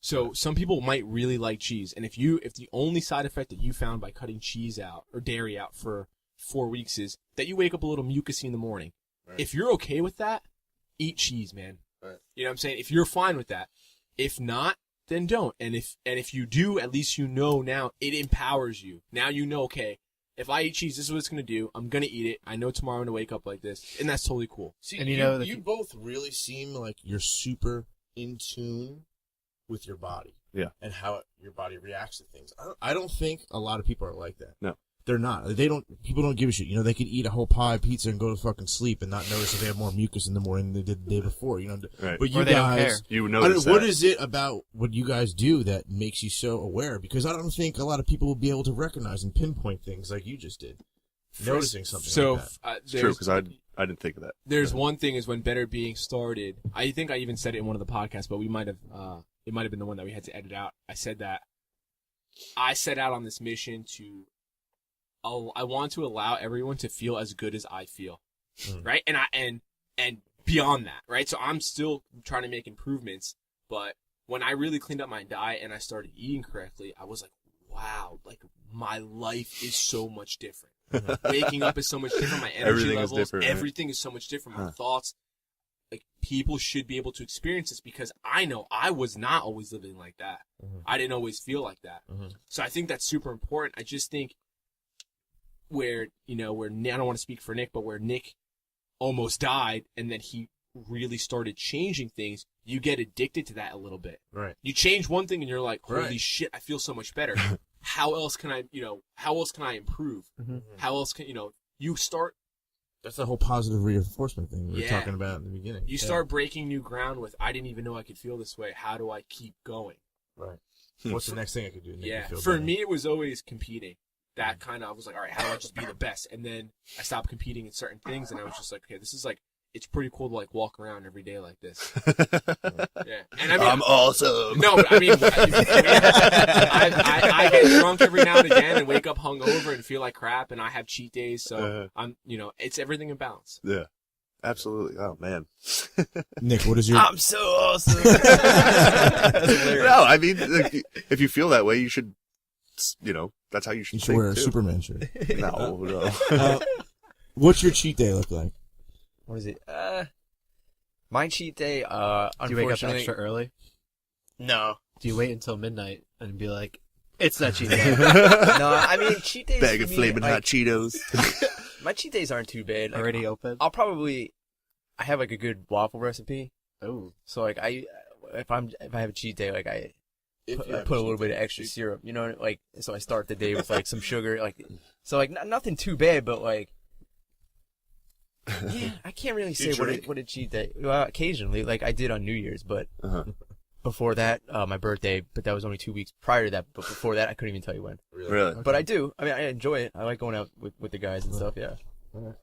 So some people might really like cheese, and if the only side effect that you found by cutting cheese out or dairy out for 4 weeks is that you wake up a little mucusy in the morning, Right. if you're okay with that, eat cheese, man. Right. You know what I'm saying? If you're fine with that, if not, then don't. And if you do, at least you know now it empowers you. Now you know, okay, if I eat cheese, this is what it's gonna do. I'm gonna eat it. I know tomorrow I'm gonna wake up like this, and that's totally cool. See, And you know that you both really seem like you're super in tune with your body. Yeah. And how your body reacts to things. I don't think a lot of people are like that. No. They're not. People don't give a shit. You know, they could eat a whole pie of pizza and go to fucking sleep and not notice if they have more mucus in the morning than they did the day before, you know. Right. But you Or they don't care. guys, You I notice don't- what that. is it about what you guys do that makes you so aware? Because I don't think a lot of people will be able to recognize and pinpoint things like you just did. Noticing something So like that. It's true, because I didn't think of that. There's one thing is when Better Being started. I think I even said it in one of the podcasts, but we might have. It might have been the one that we had to edit out. I said that I set out on this mission to. I want to allow everyone to feel as good as I feel, right? And beyond that, right? So I'm still trying to make improvements, but when I really cleaned up my diet and I started eating correctly, I was like, wow, like my life is so much different. Waking up is so much different. My energy Everything is levels, different, right? everything is so much different. My Huh. thoughts, like people should be able to experience this because I know I was not always living like that. I didn't always feel like that. So I think that's super important. I just think where I don't want to speak for Nick, but where Nick almost died and then he really started changing things, you get addicted to that a little bit. Right. You change one thing and you're like, holy Right. shit, I feel so much better. How else can I improve? Mhm. How else can, you start, That's the whole positive reinforcement thing we were Yeah. talking about in the beginning. you start breaking new ground with, I didn't even know I could feel this way. How do I keep going? Right. What's the next thing I could do to make Yeah. you feel For better? me, it was always competing. That kind of, I was like, all right, how do I just be the best? And then I stopped competing in certain things and I was just like, okay, this is like, it's pretty cool to like walk around every day like this. Yeah. And I mean, I'm awesome. no, but I mean, I get drunk every now and again and wake up hungover and feel like crap, and I have cheat days, so it's everything in balance. Yeah. Absolutely. Oh man. Nick, what is your I'm so awesome. That's hilarious. No, I mean, like, if you feel that way, you should. That's how you should. you should think, wear a too. Superman shirt. No. What's your cheat day look like? What is it? My cheat day, Do you wake up unfortunately, extra early? no. Do you wait until midnight and be like, it's that cheat day? No, I mean, cheat days Bag for of me, flaming like, hot Cheetos. my cheat days aren't too bad. Like, Already open? I have like a good waffle recipe. Oh. So like if I have a cheat day, like put a little bit of extra syrup, you know, like, so I start the day with like some sugar, like, so like nothing too bad, but like, yeah, I can't really say what a cheat day. Well, occasionally, like I did on New Year's, but before that, my birthday, but that was only 2 weeks prior to that. But before that, I couldn't even tell you when. Really? Okay. But I do. I mean, I enjoy it. I like going out with the guys and stuff. Yeah.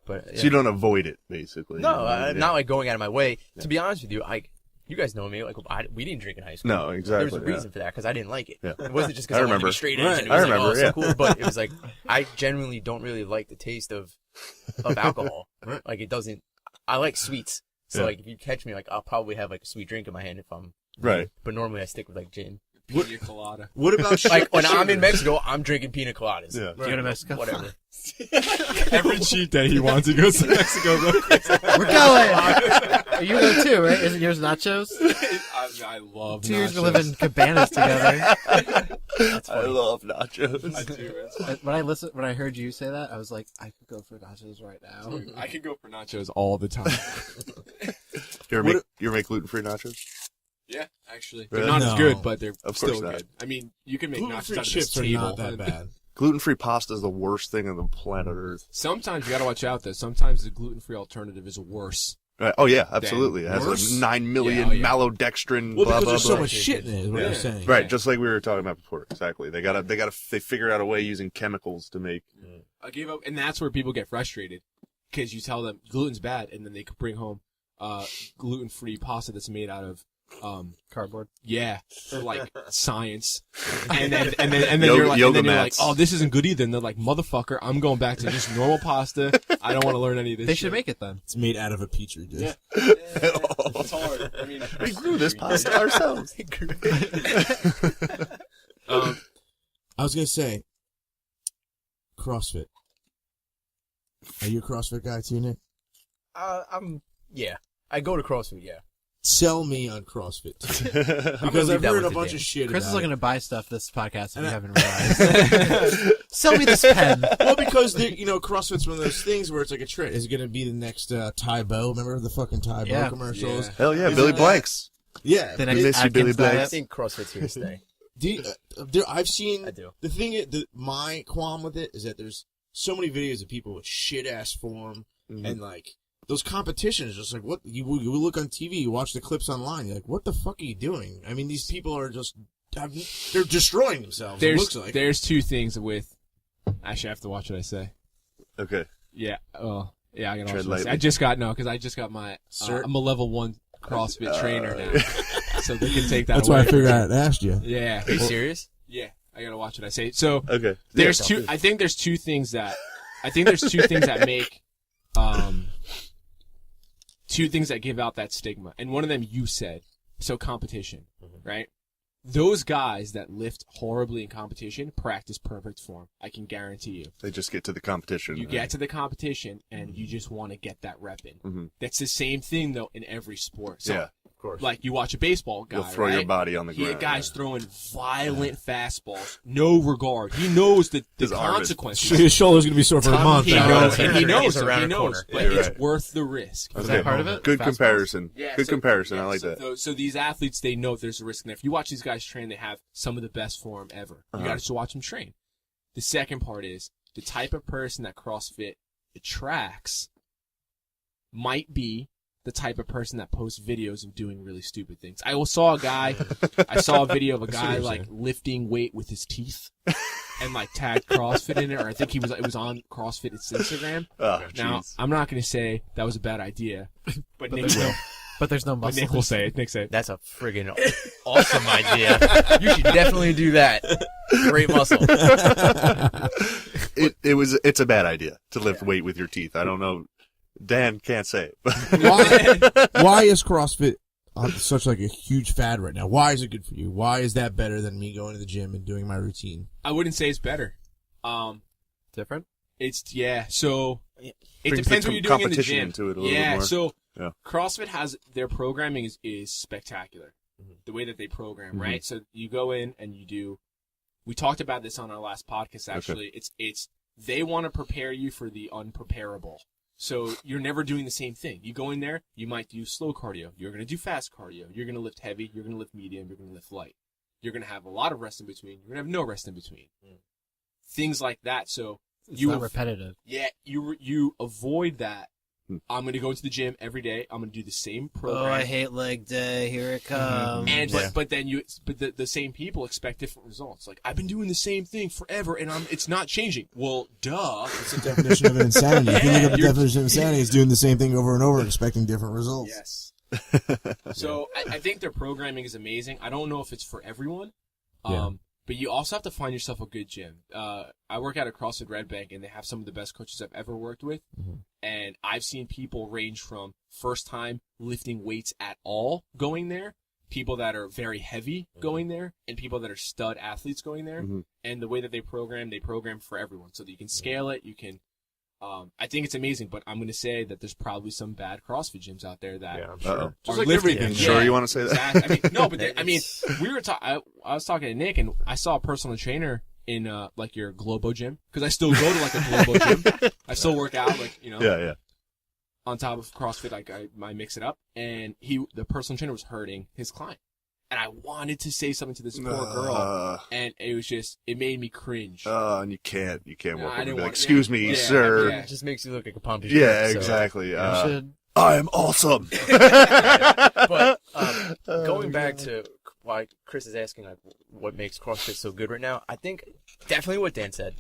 But yeah. So you don't avoid it, basically. No, not like going out of my way. Yeah. To be honest with you, you guys know me. Like we didn't drink in high school. No, exactly. There's a reason for that because I didn't like it. Yeah. It wasn't just because I wanted to be straight edge. And it was I remember. Like, oh, so cool. But it was like I genuinely don't really like the taste of alcohol. Like it doesn't. I like sweets. So like if you catch me, like I'll probably have like a sweet drink in my hand if I'm right. But normally I stick with like gin. Pina colada. What about like when I'm in Mexico, I'm drinking pina coladas. Yeah. You go to Mexico? Whatever. Every cheat day he wants, he goes to Mexico real quick. We're going! You go too, right? Isn't yours nachos? I love 2 years nachos. we live in cabanas together. I love nachos. I do. When I heard you say that, I was like, I could go for nachos right now. Dude, I could go for nachos all the time. You ever make gluten-free nachos? Yeah, actually. Really? They're not as No. good, but they're Of still course not. good. I mean, you can make nachos gluten-free out of chips this are table. not that bad. Gluten-free pasta is the worst thing on the planet Earth. Sometimes you gotta watch out though. Sometimes the gluten-free alternative is worse. Right. Oh yeah, absolutely. It has Worse? like 9 million Yeah, oh, yeah. maltodextrin. Well, blah because blah there's blah. so much shit in it, is what you're saying. Right, Yeah. just like we were talking about before. Exactly. They figure out a way using chemicals to make. I gave up, and that's where people get frustrated because you tell them gluten's bad, and then they could bring home gluten-free pasta that's made out of Cardboard. yeah, or like science, and then Yoga- you're like, yoga and then you're like, mats. oh, this isn't good either. And they're like, motherfucker, I'm going back to just normal pasta. I don't want to learn any of this. They shit. should make it then. It's made out of a petri dish. Yeah. It's hard. I mean, We grew this pasta ourselves. I was gonna say, CrossFit. Are you a CrossFit guy too, Nick? Yeah. I go to CrossFit, yeah. Sell me on CrossFit. I'm Because gonna I've leave that heard a with bunch you, of shit Chris is about looking it. to buy stuff this podcast if And you I- haven't realized. Sell me this pen. Well, because CrossFit's one of those things where it's like a trend. Is it going to be the next Ty Bo? Remember the fucking Ty Bo Yeah. commercials? Yeah. Hell yeah, Is Billy it- Blanks. Yeah. The We next miss you, Billy Atkins Blanks. I diet. think CrossFit's here to stay. I've seen. I do. The thing, my qualm with it is that there's so many videos of people with shit ass form and like those competitions. Just like what you look on TV, you watch the clips online. You're like, what the fuck are you doing? I mean, these people are just they're destroying themselves. It looks like. There's two things with. Actually, I have to watch what I say. Okay. Yeah. Oh, yeah. I gotta Tread watch what I say. lightly. Because I just got my. Cert? I'm a level 1 CrossFit trainer now, so they can take that. That's away. why I figured I asked you. Yeah. Are you serious? Yeah. I gotta watch what I say. So Okay. there's Yeah. two. I think there's two things that. Make. Two things that give out that stigma, and one of them you said. So competition, right? Those guys that lift horribly in competition practice perfect form. I can guarantee you. They just get to the competition. You get to the competition and you just want to get that rep in. Mhm. That's the same thing though in every sport. So, Yeah. Of course. like you watch a baseball guy, You'll throw right? your body on the He, ground. guy's throwing violent fastballs, no regard. He knows the His arm is- consequences. His shoulder's gonna be sore for a month. He Yeah, knows, yeah. and he knows, He's around he a knows, corner. but Yeah, it's right. worth the risk. Is that part of it? Good Fastballs? comparison. Yeah, Good so- comparison. yeah, I like so that. So these athletes, they know there's a risk. And if you watch these guys train, they have some of the best form ever. You got to watch them train. The second part is the type of person that CrossFit attracts might be the type of person that posts videos of doing really stupid things. I saw a video of a guy like lifting weight with his teeth and like tagged CrossFit in it, or I think it was on CrossFit's Instagram. Oh, Now, jeez. I'm not going to say that was a bad idea, but Nick will. But there's no But muscle. Nick will say it. Nick say it. That's a friggin' awesome idea. You should definitely do that. Great muscle. It's a bad idea to lift weight with your teeth. I don't know. Dan can't say it. Why is CrossFit on such like a huge fad right now? Why is it good for you? Why is that better than me going to the gym and doing my routine? I wouldn't say it's better. Different? It's yeah. So it Brings depends the what you're doing in the competition gym. into it a little yeah. bit more. So Yeah. CrossFit has their programming is spectacular. The way that they program, right? So you go in and you do. We talked about this on our last podcast. Actually, it's they want to prepare you for the unpreparable. So you're never doing the same thing. You go in there, you might do slow cardio. You're going to do fast cardio. You're going to lift heavy. You're going to lift medium. You're going to lift light. You're going to have a lot of rest in between. You're going to have no rest in between. Things like that. So It's not repetitive. Yeah, you avoid that. I'm going to go to the gym every day. I'm going to do the same program. Oh, I hate leg day. Here it comes. And but the same people expect different results. Like, I've been doing the same thing forever, and it's not changing. Well, duh. It's the definition of insanity. If you look at the definition of insanity, it's doing the same thing over and over and expecting different results. Yes. So I think their programming is amazing. I don't know if it's for everyone. But you also have to find yourself a good gym. I work out at CrossFit Red Bank, and they have some of the best coaches I've ever worked with. And I've seen people range from first time lifting weights at all going there, people that are very heavy going there, and people that are stud athletes going there. And the way that they program for everyone, so that you can scale it. You can. I think it's amazing, but I'm going to say that there's probably some bad CrossFit gyms out there that I'm sure. are Just like lifting. everything. Sure, you want to say that? Exactly. I mean, no, but we were I was talking to Nick, and I saw a personal trainer in like your Globo gym, because I still go to like a Globo gym. I still work out, like, you know. Yeah. On top of CrossFit, like I mix it up, and the personal trainer was hurting his client. And I wanted to say something to this poor girl, and it made me cringe. And you can't walk I over didn't and be like, want- excuse me, yeah, sir. yeah. It just makes you look like a pumpkin. Yeah, so. exactly. You should. I am awesome. But going back to why Chris is asking, like, what makes CrossFit so good right now, I think definitely what Dan said,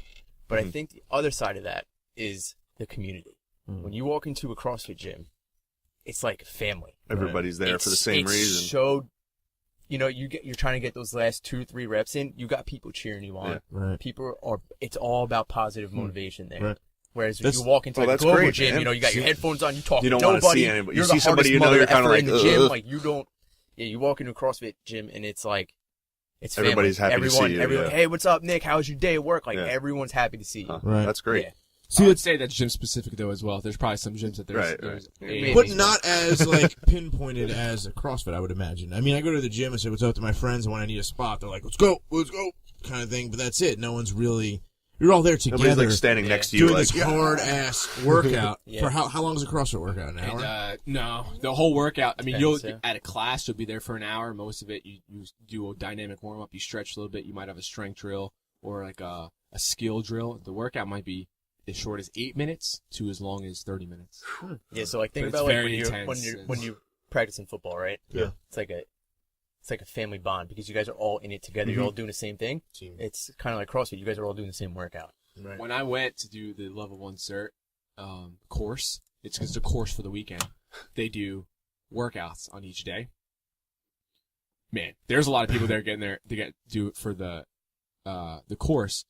but I think the other side of that is the community. When you walk into a CrossFit gym, it's like family. Everybody's there for the same reason. So, you know, you're trying to get those last 2-3 reps in. You got people cheering you on. Yeah. Right. It's all about positive motivation there. Right. Whereas if you walk into that's a global great, gym, man. you know, you got your headphones on, you talk You to don't want nobody. to see anybody. You You're see the somebody, hardest you know, mother you're kind of effer like, in the gym. ugh. Like, you don't. Yeah, you walk into a CrossFit gym and it's like, it's family. Everybody's happy to see you, Everyone, yeah. hey, what's up, Nick? How's your day at work? Like, Yeah. everyone's happy to see you. Right. That's great. Yeah. I would say that's gym specific though as well. There's probably some gyms that there's Maybe. But not as like pinpointed as a CrossFit, I would imagine. I mean, I go to the gym and say what's up to my friends, and when I need a spot, they're like, let's go, kind of thing. But that's it. No one's really. You're all there together. Nobody's like standing next to you, doing like, this hard ass workout. Yeah. For how long is a CrossFit workout? An hour? And, no, the whole workout. I mean, Depends, yeah. at a class, you'll be there for an hour. Most of it, you do a dynamic warm up. You stretch a little bit. You might have a strength drill or like a skill drill. The workout might be as short as 8 minutes to as long as 30 minutes. Yeah, so like think But it's about like very intense when you're practicing football, right? Yeah. It's like a family bond because you guys are all in it together. You're all doing the same thing. Team. It's kind of like CrossFit. You guys are all doing the same workout. Right. When I went to do the level 1 cert course, it's a course for the weekend. They do workouts on each day. Man, there's a lot of people there getting there to do it for the course.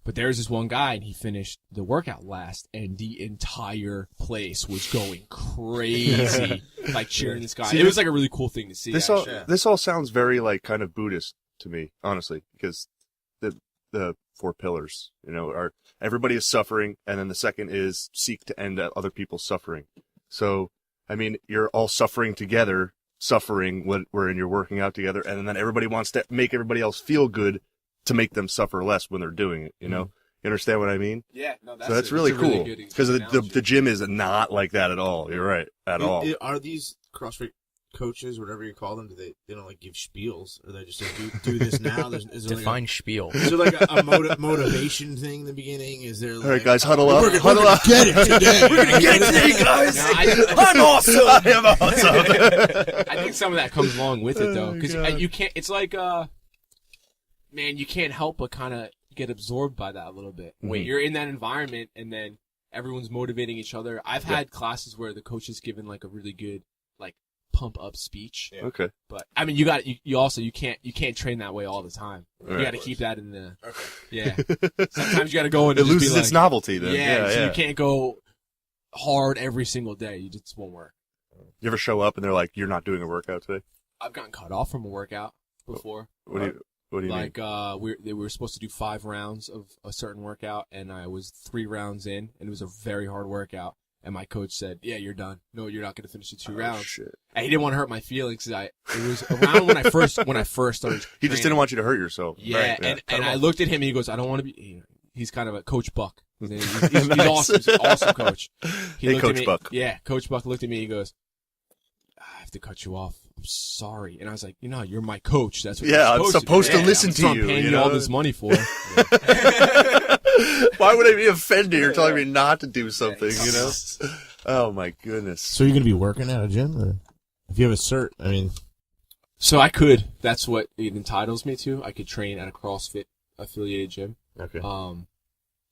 But there's this one guy, and he finished the workout last, and the entire place was going crazy, like cheering this guy. See, it was like a really cool thing to see. This all sounds very like kind of Buddhist to me, honestly, because the 4 pillars, you know, are everybody is suffering, and then the second is seek to end other people's suffering. So, I mean, you're all suffering together, wherein you're working out together, and then everybody wants to make everybody else feel good to make them suffer less when they're doing it, you know? You understand what I mean? Yeah, no, So that's really cool, because the gym is not like that at all. You're right, at all. Are these CrossFit coaches, whatever you call them, they don't like give spiels, or they just say, do this now? Is there Define spiel. Is there like a motivation thing in the beginning? Is there like, All right, guys, huddle up. We're gonna get it today. We're gonna get it today, guys. No, I'm awesome. I am awesome. I think some of that comes along with it though, because you can't. It's like, man, you can't help but kind of get absorbed by that a little bit. Wait. You're in that environment, and then everyone's motivating each other. I've had classes where the coach has given like a really good like pump up speech. Yeah. Okay. But I mean, you can't train that way all the time. You got to keep that in the. Yeah. Sometimes you got to go in. It And just loses be its like, novelty then. Yeah, so yeah. you can't go hard every single day. You just won't work. You ever show up and they're like, "You're not doing a workout today"? I've gotten cut off from a workout before. What do you Like, mean? we were supposed to do 5 rounds of a certain workout, and I was 3 rounds in, and it was a very hard workout. And my coach said, "Yeah, you're done. No, you're not going to finish the 2 rounds." Shit. And he didn't want to hurt my feelings. It was around when I first started. He just didn't want you to hurt yourself. Yeah, Right. and I looked at him, and he goes, "I don't want to be." He's kind of a Coach Buck. He's awesome. He's an awesome coach. He Hey, looked at Coach me- Buck. Yeah, Coach Buck looked at me. He goes, "I have to cut you off. I'm sorry. And I was like, you're my coach. That's what Yeah, you're I'm supposed supposed to do. listen That's to what you, I'm paying you you all know? this money for. Why would I be offended? You're telling me not to do something, you know? Oh my goodness. So you're gonna be working at a gym, or if you have a cert? I mean, So I could. That's what it entitles me to. I could train at a CrossFit affiliated gym. Okay.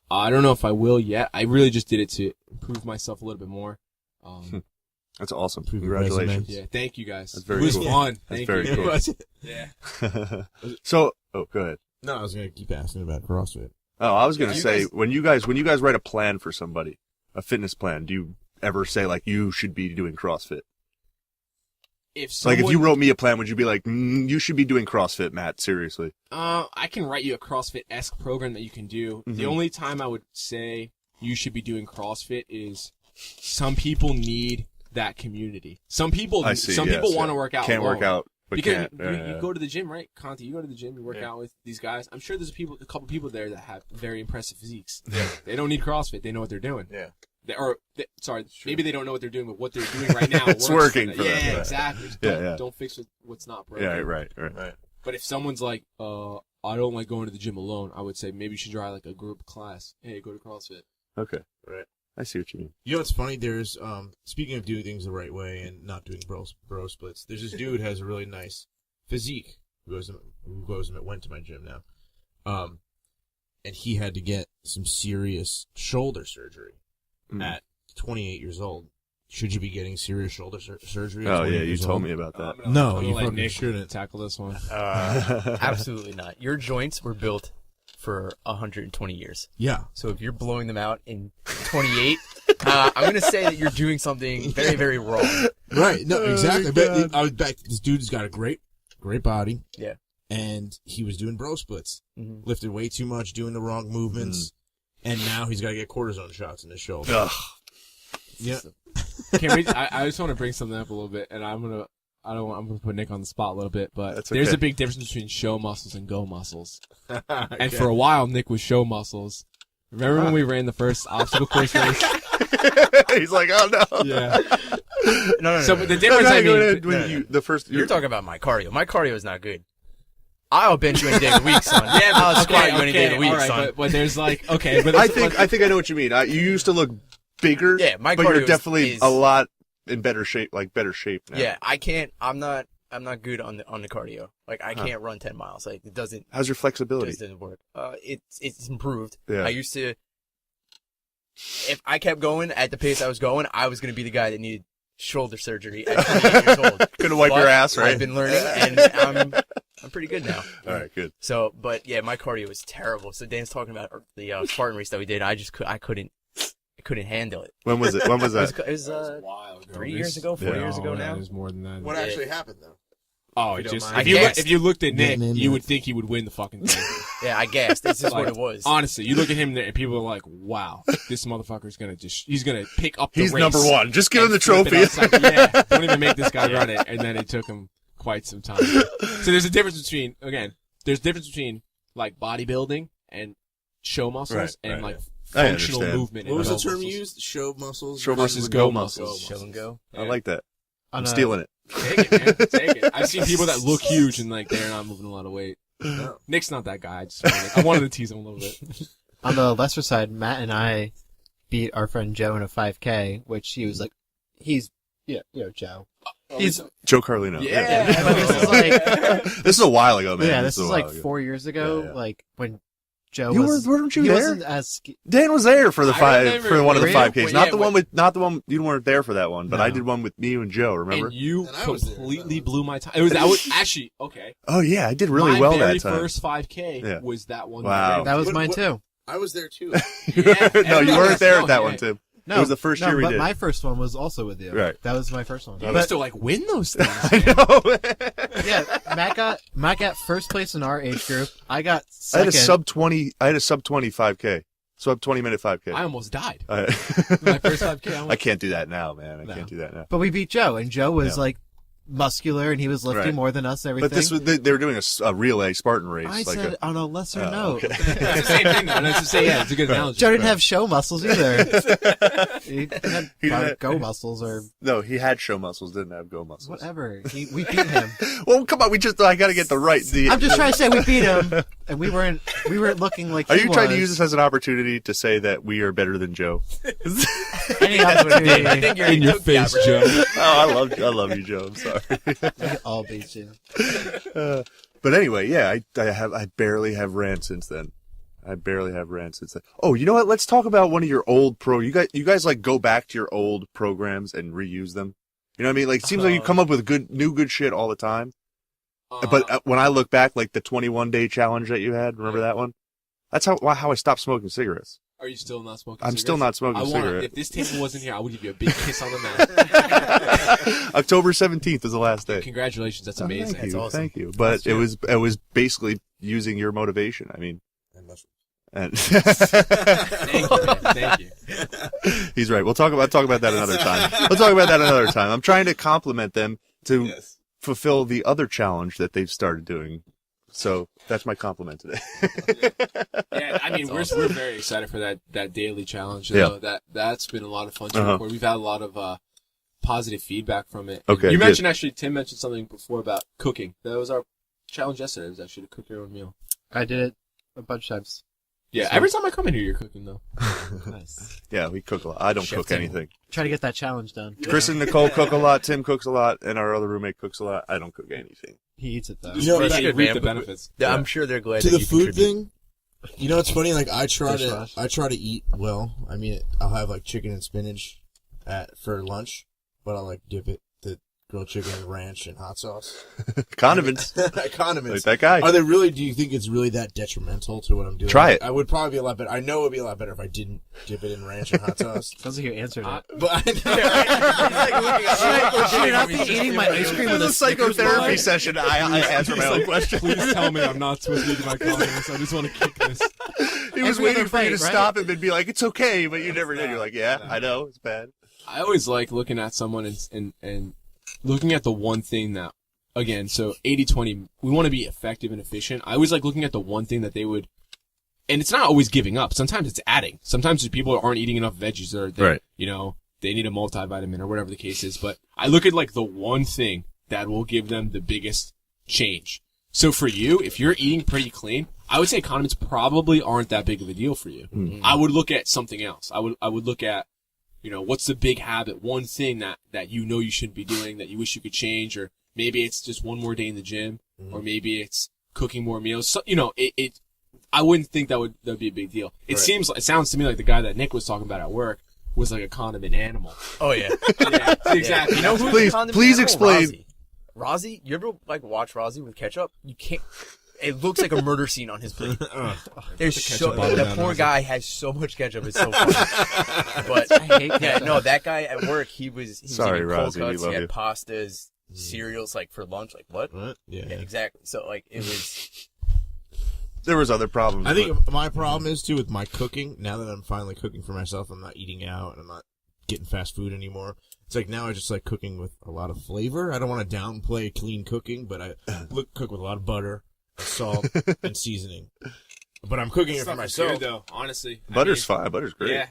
I don't know if I will yet. I really just did it to improve myself a little bit more. That's awesome. Prove your Congratulations. Yeah, thank you guys. That's very it was cool. fun. That's Thank very you. cool. Yeah. So, go ahead. no, I was gonna keep asking about CrossFit. Oh, I was gonna You say guys- when you guys write a plan for somebody, a fitness plan, do you ever say like you should be doing CrossFit? If Like if you someone- wrote me a plan, would you be like, you should be doing CrossFit, Matt? Seriously. I can write you a CrossFit-esque program that you can do. Mhm. The only time I would say you should be doing CrossFit is some people need that community. Some people, I see, some yes, people want yeah. to work out. Can't alone. work out, but Because can't. you go to the gym, right, Conti? You go to the gym, you work out with these guys. I'm sure there's a couple people there that have very impressive physiques. Yeah. They don't need CrossFit. They know what they're doing. Yeah. Maybe they don't know what they're doing, but what they're doing right now It's works working them. for them, Yeah, right. exactly. Yeah, Don't fix what's not broken. Yeah, right. But if someone's like, I don't like going to the gym alone, I would say maybe you should try like a group class. Hey, go to CrossFit. Okay. Right. I see what you mean. You know what's funny? There's speaking of doing things the right way and not doing bro splits. There's this dude who has a really nice physique who went to my gym now, and he had to get some serious shoulder surgery at 28 years old. Should you be getting serious shoulder surgery? At Oh 28 yeah, you years told old? me about that. No, I'm you gonna let fucking Nick shouldn't. tackle this one. Absolutely not. Your joints were built for 120 years. Yeah. So if you're blowing them out in 28, I'm going to say that you're doing something very, very wrong. Right. No, Oh, exactly. God. But I was back. This dude's got a great body. Yeah. And he was doing bro splits, Mhm. lifted way too much, doing the wrong movements, and now he's got to get cortisone shots in his shoulder. Ugh. Yeah. Can we? I just want to bring something up a little bit, and I'm gonna put Nick on the spot a little bit, but That's there's okay. a big difference between show muscles and go muscles. And Okay. for a while, Nick was show muscles. Remember when we ran the first obstacle course race? He's like, oh no. Yeah. No. So but the No, difference, no, I go mean, ahead. When you- the first. You're talking about my cardio. My cardio is not good. I'll bench you any day of the week, son. yeah, I'll but, squat you any day of the week, all right, son. but there's like, okay, but I think I know what you mean. You used to look bigger. Yeah, my but cardio you're definitely is- a lot in better shape, better shape now. Yeah, I can't. I'm not good on the cardio. Like I can't run 10 miles. Like it doesn't. How's your flexibility? Just doesn't work. It's improved. Yeah. I used to. If I kept going at the pace I was going, I was going to be the guy that needed shoulder surgery at 28 years old. Gonna wipe But your ass, right? I've been learning, and I'm pretty good now. All right, good. So, but yeah, my cardio was terrible. So Dan's talking about the Spartan race that we did. I couldn't handle it. When was it? When was that? It was a while ago. 3 years ago, 4 Yeah. years ago now. It was more than that. What Yeah. actually happened though? Oh, If it you don't just mind. if you looked at Nick, Getting in you there. would think he would win the fucking thing. Yeah, I guessed. This is what it was. Honestly, you look at him and people are like, "Wow, this motherfucker's he's gonna pick up the He's race number one. Just give him and the flip it trophy. upside- yeah, don't even make this guy run it." And then it took him quite some time. So there's a difference between like bodybuilding and show muscles Right, and right, like I functional understand. movement. What was the and term muscles. you used? Show muscles. Show versus versus go go muscles. muscles. Show and go. I like that. I'm On a- stealing it. Take it, man. Take it. I've seen people that look huge and like they're not moving a lot of weight. Nick's not that guy. I wanted to tease him a little bit. On the lesser side, Matt and I beat our friend Joe in a 5K, which he was like, Joe. He's Joe Carlino. Yeah. but this is like This is a while ago, man. this a is while like ago. 4 years ago, Yeah, yeah. like when Joe You was. weren't you he there? wasn't as. Dan was there for the I remember- for one of the Were you? 5Ks. Well, Not yeah, the one with you weren't there for that one, but No. I did one with me and Joe. Remember? And you And I was there. completely blew my time. That was actually okay. Oh yeah, I did really my well very that time. first 5K Yeah. was that one. Wow. That was What- mine what- too. I was there too. Yeah, No, you weren't there at that yeah. one, Tim. No, It was the first year we but did. my first one was also with you. Right. That was my first one. You But, used to like win those things. I know. yeah, Matt got first place in our age group. I got I had second. a sub 20 5K. Sub 20 minute 5K. I almost died. I, My first 5K. I can't do that now, man. I No. can't do that now. But we beat Joe, and Joe was Yeah. like muscular and he was lifting Right. more than us. And everything. But this was they were doing a relay Spartan race. I like said on a lesser note. okay. It's the same thing. though. It's the same. Yeah, it's a good analogy. Joe didn't have show muscles either. he had He didn't- go muscles or No, he had show muscles, didn't have go muscles. whatever. We beat him. Well, come on, I got to get the right. I'm just trying to say we beat him, and we weren't looking like. Are he you trying to was. use this as an opportunity to say that we are better than Joe? Any I opportunity? think you're In your face, Joe. Oh, I love you, Joe. I'm sorry. We all beat you. But anyway, yeah, I barely have ran since then. Oh, you know what? Let's talk about one of your old you guys like go back to your old programs and reuse them. You know what I mean? Like, it seems like you come up with good shit all the time. But when I look back, like the 21-day challenge that you had, remember that one? That's how I stopped smoking cigarettes. Are you still not smoking? I'm still not smoking cigarettes. If this table wasn't here, I would give you a big kiss on the mouth. October 17th is the last day. Congratulations, that's amazing. Thank you, That's awesome. thank you. But it was basically using your motivation. I mean, and Thank you. he's right. We'll talk about that another time. I'm trying to compliment them to fulfill the other challenge that they've started doing. So that's my compliment today. Yeah, I mean, we're very excited for that daily challenge. Yeah. That's been a lot of fun to record. We've had a lot of positive feedback from it. Okay, You good. mentioned Tim mentioned something before about cooking. That was our challenge yesterday. Was actually to cook your own meal. I did it a bunch of times. Yeah, every time I come in here, you're cooking though. Nice. Yeah, we cook a lot. I don't Chef cook Tim. anything. Try to get that challenge done. Chris and Nicole cook a lot. Tim cooks a lot, and our other roommate cooks a lot. I don't cook anything. He eats it though. You know, Appreciate good, reap man, the but- benefits. Yeah, I'm sure they're glad to that the you food contribute. thing, you know, it's funny. Like I try Dishwash. to eat well. I mean, I'll have like chicken and spinach for lunch, but I'll like dip it the grilled chicken and ranch and hot sauce. Condiments. Condiments. Like that guy. Are they really? Do you think it's really that detrimental to what I'm doing? Try it. I would probably be a lot better. I know it would be a lot better if I didn't dip it in ranch and hot sauce. Sounds like you answered it. But Should I not be eating my ice cream with a psychotherapy session. I answer my own question. Please tell me I'm not supposed to eat my condiments. I just want to kick this. He was Every waiting other for you to bite, right? stop him and be like, "It's okay," but you never did. You're like, "Yeah, I know, it's bad." I always like looking at someone and looking at the one thing that, again, so 80-20, we want to be effective and efficient. I always like looking at the one thing that they would, and it's not always giving up. Sometimes it's adding. Sometimes people aren't eating enough veggies or Right. you know, they need a multivitamin or whatever the case is. But I look at like the one thing that will give them the biggest change. So for you, if you're eating pretty clean, I would say condiments probably aren't that big of a deal for you. Mm-hmm. I would look at something else. I would look at, you know, what's the big habit, one thing that you know you shouldn't be doing that you wish you could change, or maybe it's just one more day in the gym, or maybe it's cooking more meals. So, you know, I wouldn't think that would be a big deal. It sounds to me like the guy that Nick was talking about at work was like a condiment animal. Oh yeah. Yeah, exactly. You know who's Please- the condiment please animal? explain. Rozzy, you ever like watch Rozzy with ketchup? You can't. It looks like a murder scene on his plate. There's so bottle that down, poor Rozzy. guy has so much ketchup. It's so funny. But I hate yeah, ketchup. no, that guy at work, he was Sorry, eating cold Rozzy, we cuts. love He had you. pastas, cereals like for lunch. Like what? What? Yeah, exactly. So like it was. There was other problems. I think my problem is too with my cooking. Now that I'm finally cooking for myself, I'm not eating out and I'm not getting fast food anymore. It's like now I just like cooking with a lot of flavor. I don't want to downplay clean cooking, but I cook with a lot of butter, salt, and seasoning. But I'm cooking it for Stuff is myself. good, though, honestly. butter's fine. Butter's great. Yeah,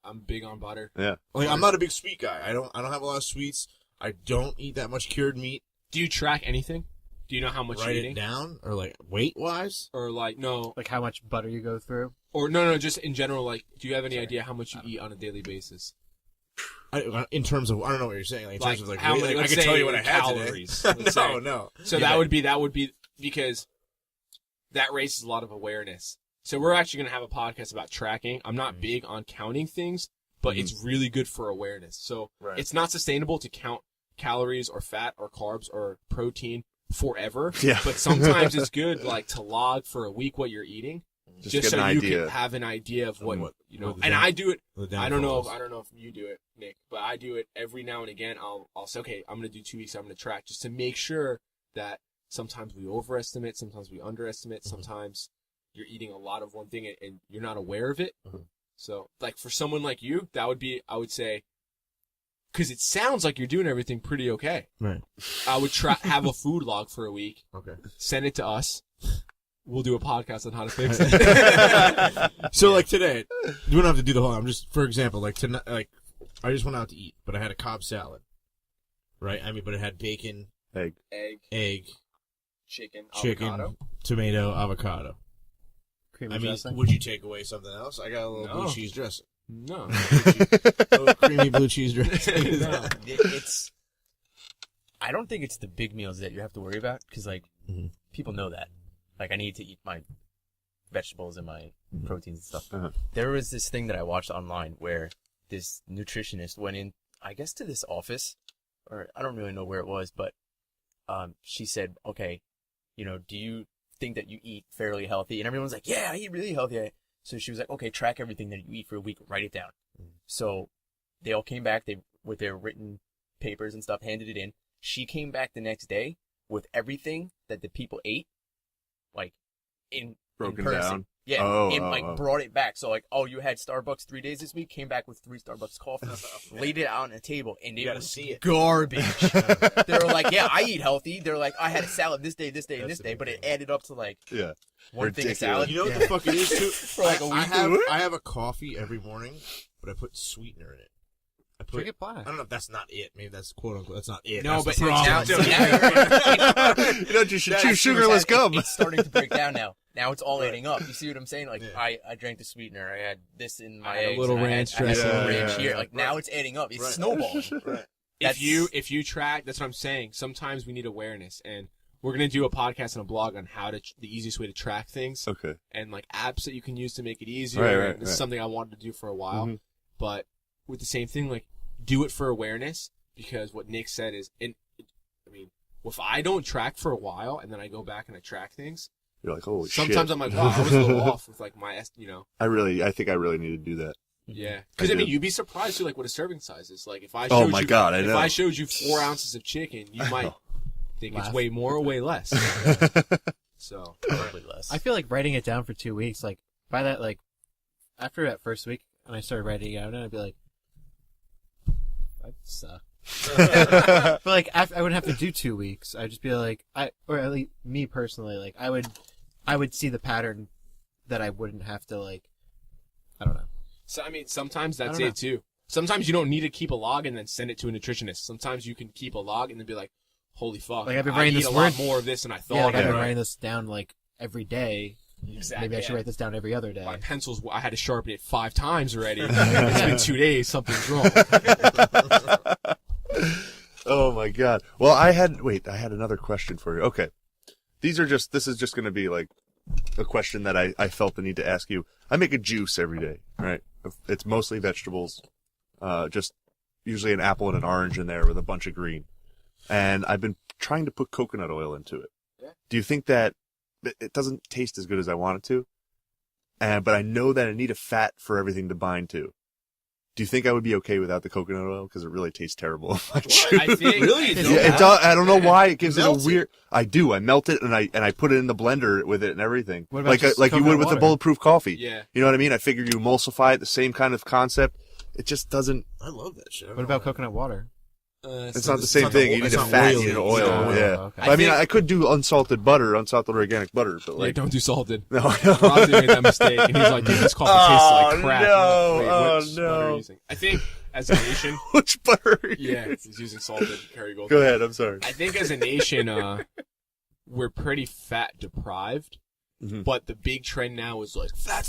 I'm big on butter. Yeah. Like I'm not a big sweet guy. I don't have a lot of sweets. I don't eat that much cured meat. Do you track anything? Do you know how much Write you're it eating? down or like weight wise. Or like no, Like how much butter you go through. or no, just in general. Like, do you have any idea how much you eat on a daily basis? In terms of, I don't know what you're saying. Like in terms of like, how weight, many? like, I Let's can say tell you what I had calories. today. Let's say. No. So Yeah. that would be because that raises a lot of awareness. So we're actually going to have a podcast about tracking. I'm not big on counting things, but it's really good for awareness. So it's not sustainable to count calories or fat or carbs or protein forever. Yeah. But sometimes it's good like to log for a week what you're eating. Just get so an you idea. can have an idea of what you know. what the And down- I do it. the I don't know downfalls. if you do it, Nick, but I do it every now and again. I'll say, okay, I'm gonna do 2 weeks. I'm gonna track just to make sure that sometimes we overestimate, sometimes we underestimate, sometimes you're eating a lot of one thing and you're not aware of it. So, like for someone like you, that would be, I would say, because it sounds like you're doing everything pretty okay. Right. I would have a food log for a week, Okay. send it to us. We'll do a podcast on how to fix it. So like today, you don't have to do the whole. I'm just, for example, like tonight, like I just went out to eat, but I had a Cobb salad, right? I mean, but it had bacon, egg, chicken, tomato, avocado. Creamy I mean, dressing. would you take away something else? I got a little blue No. cheese dressing. No. Little creamy blue cheese dressing. No. It's. I don't think it's the big meals that you have to worry about because like people know that. Like I need to eat my vegetables and my proteins and stuff. Uh-huh. There was this thing that I watched online where this nutritionist went in, I guess, to this office, or I don't really know where it was, but she said, okay, do you think that you eat fairly healthy? And everyone's like, yeah, I eat really healthy. So she was like, okay, track everything that you eat for a week, write it down. So they all came back, with their written papers and stuff, handed it in. She came back the next day with everything that the people ate, like in Broken person. down. Yeah, brought it back. So like, you had Starbucks 3 days this week, came back with 3 Starbucks coffees, laid it out on a table, and it was garbage. They were like, yeah, I eat healthy. They're like, I had a salad this day, this day, and this day, but it added up to like one thing of salad. You know what the fuck it is too? For like a week. I have a coffee every morning, but I put sweetener in it. Drink it black. I don't know if that's not it. Maybe that's quote unquote. That's not it. No, That's but the problem. now You should choose sugarless gum. It's starting to break down now. Now it's all adding up. You see what I'm saying? Like I drank the sweetener. I had this in my eggs. A little and ranch I had dressing. a little ranch Yeah, here. yeah, Like now it's adding up. It's snowballing. Right. If you track, that's what I'm saying. Sometimes we need awareness, and we're gonna do a podcast and a blog on how to the easiest way to track things. Okay. And like apps that you can use to make it easier. Right. This is something I wanted to do for a while, Mhm. but with the same thing, like do it for awareness, because what Nick said is, if I don't track for a while and then I go back and I track things, You're like, holy sometimes shit. I'm like, wow, I was a little off with like my, I think I really need to do that. Yeah, because I do. you'd be surprised too, like what a serving size is. Like if I Oh showed my you, God, I if know. I showed you 4 ounces of chicken, you might think it's Laugh. way more or way less. So Probably less. I feel like writing it down for 2 weeks, like by that, like after that first week, when I started writing it out, and I'd be like, I suck. But like I wouldn't have to do 2 weeks. I'd just be like, or at least me personally, like I would see the pattern that I wouldn't have to like, I don't know. So sometimes that's I don't it too. Sometimes you don't need to keep a log and then send it to a nutritionist. Sometimes you can keep a log and then be like, "Holy fuck! Like I've been I writing eat this a lot word more of this than I thought." Yeah, like I've been right. writing this down like every day. Exactly. Maybe I should write this down every other day. My pencils, I had to sharpen it 5 times already. It's been 2 days. Something's wrong. Oh my God. Well, I had another question for you. Okay. This is just going to be like a question that I felt the need to ask you. I make a juice every day, right? It's mostly vegetables, just usually an apple and an orange in there with a bunch of green. And I've been trying to put coconut oil into it. Yeah. Do you think that it doesn't taste as good as I want it to? But I know that I need a fat for everything to bind to. Do you think I would be okay without the coconut oil? Because it really tastes terrible. I think Really? Yeah, it does. I don't know why it gives it a Melt it. weird. I do. I melt it and I put it in the blender with it and everything. What about like just like you would coconut with the water? bulletproof coffee. Yeah. You know what I mean? I figure you emulsify it, the same kind of concept. It just doesn't. I love that shit. What about coconut water? It's not the same thing. You need a fat. You need an oil. Oh, Yeah. okay. But I mean, I could do unsalted organic butter, but Yeah, like don't do salted. no. Rob made that mistake, and he's like, "Dude, this coffee tastes like crap." no. Wait, Oh, which butter are no. you using? I think as a nation, Which butter? are you yeah, using? he's using salted Kerrygold. Go ahead. I'm sorry. I think as a nation, we're pretty fat deprived, Mhm. but the big trend now is like fat.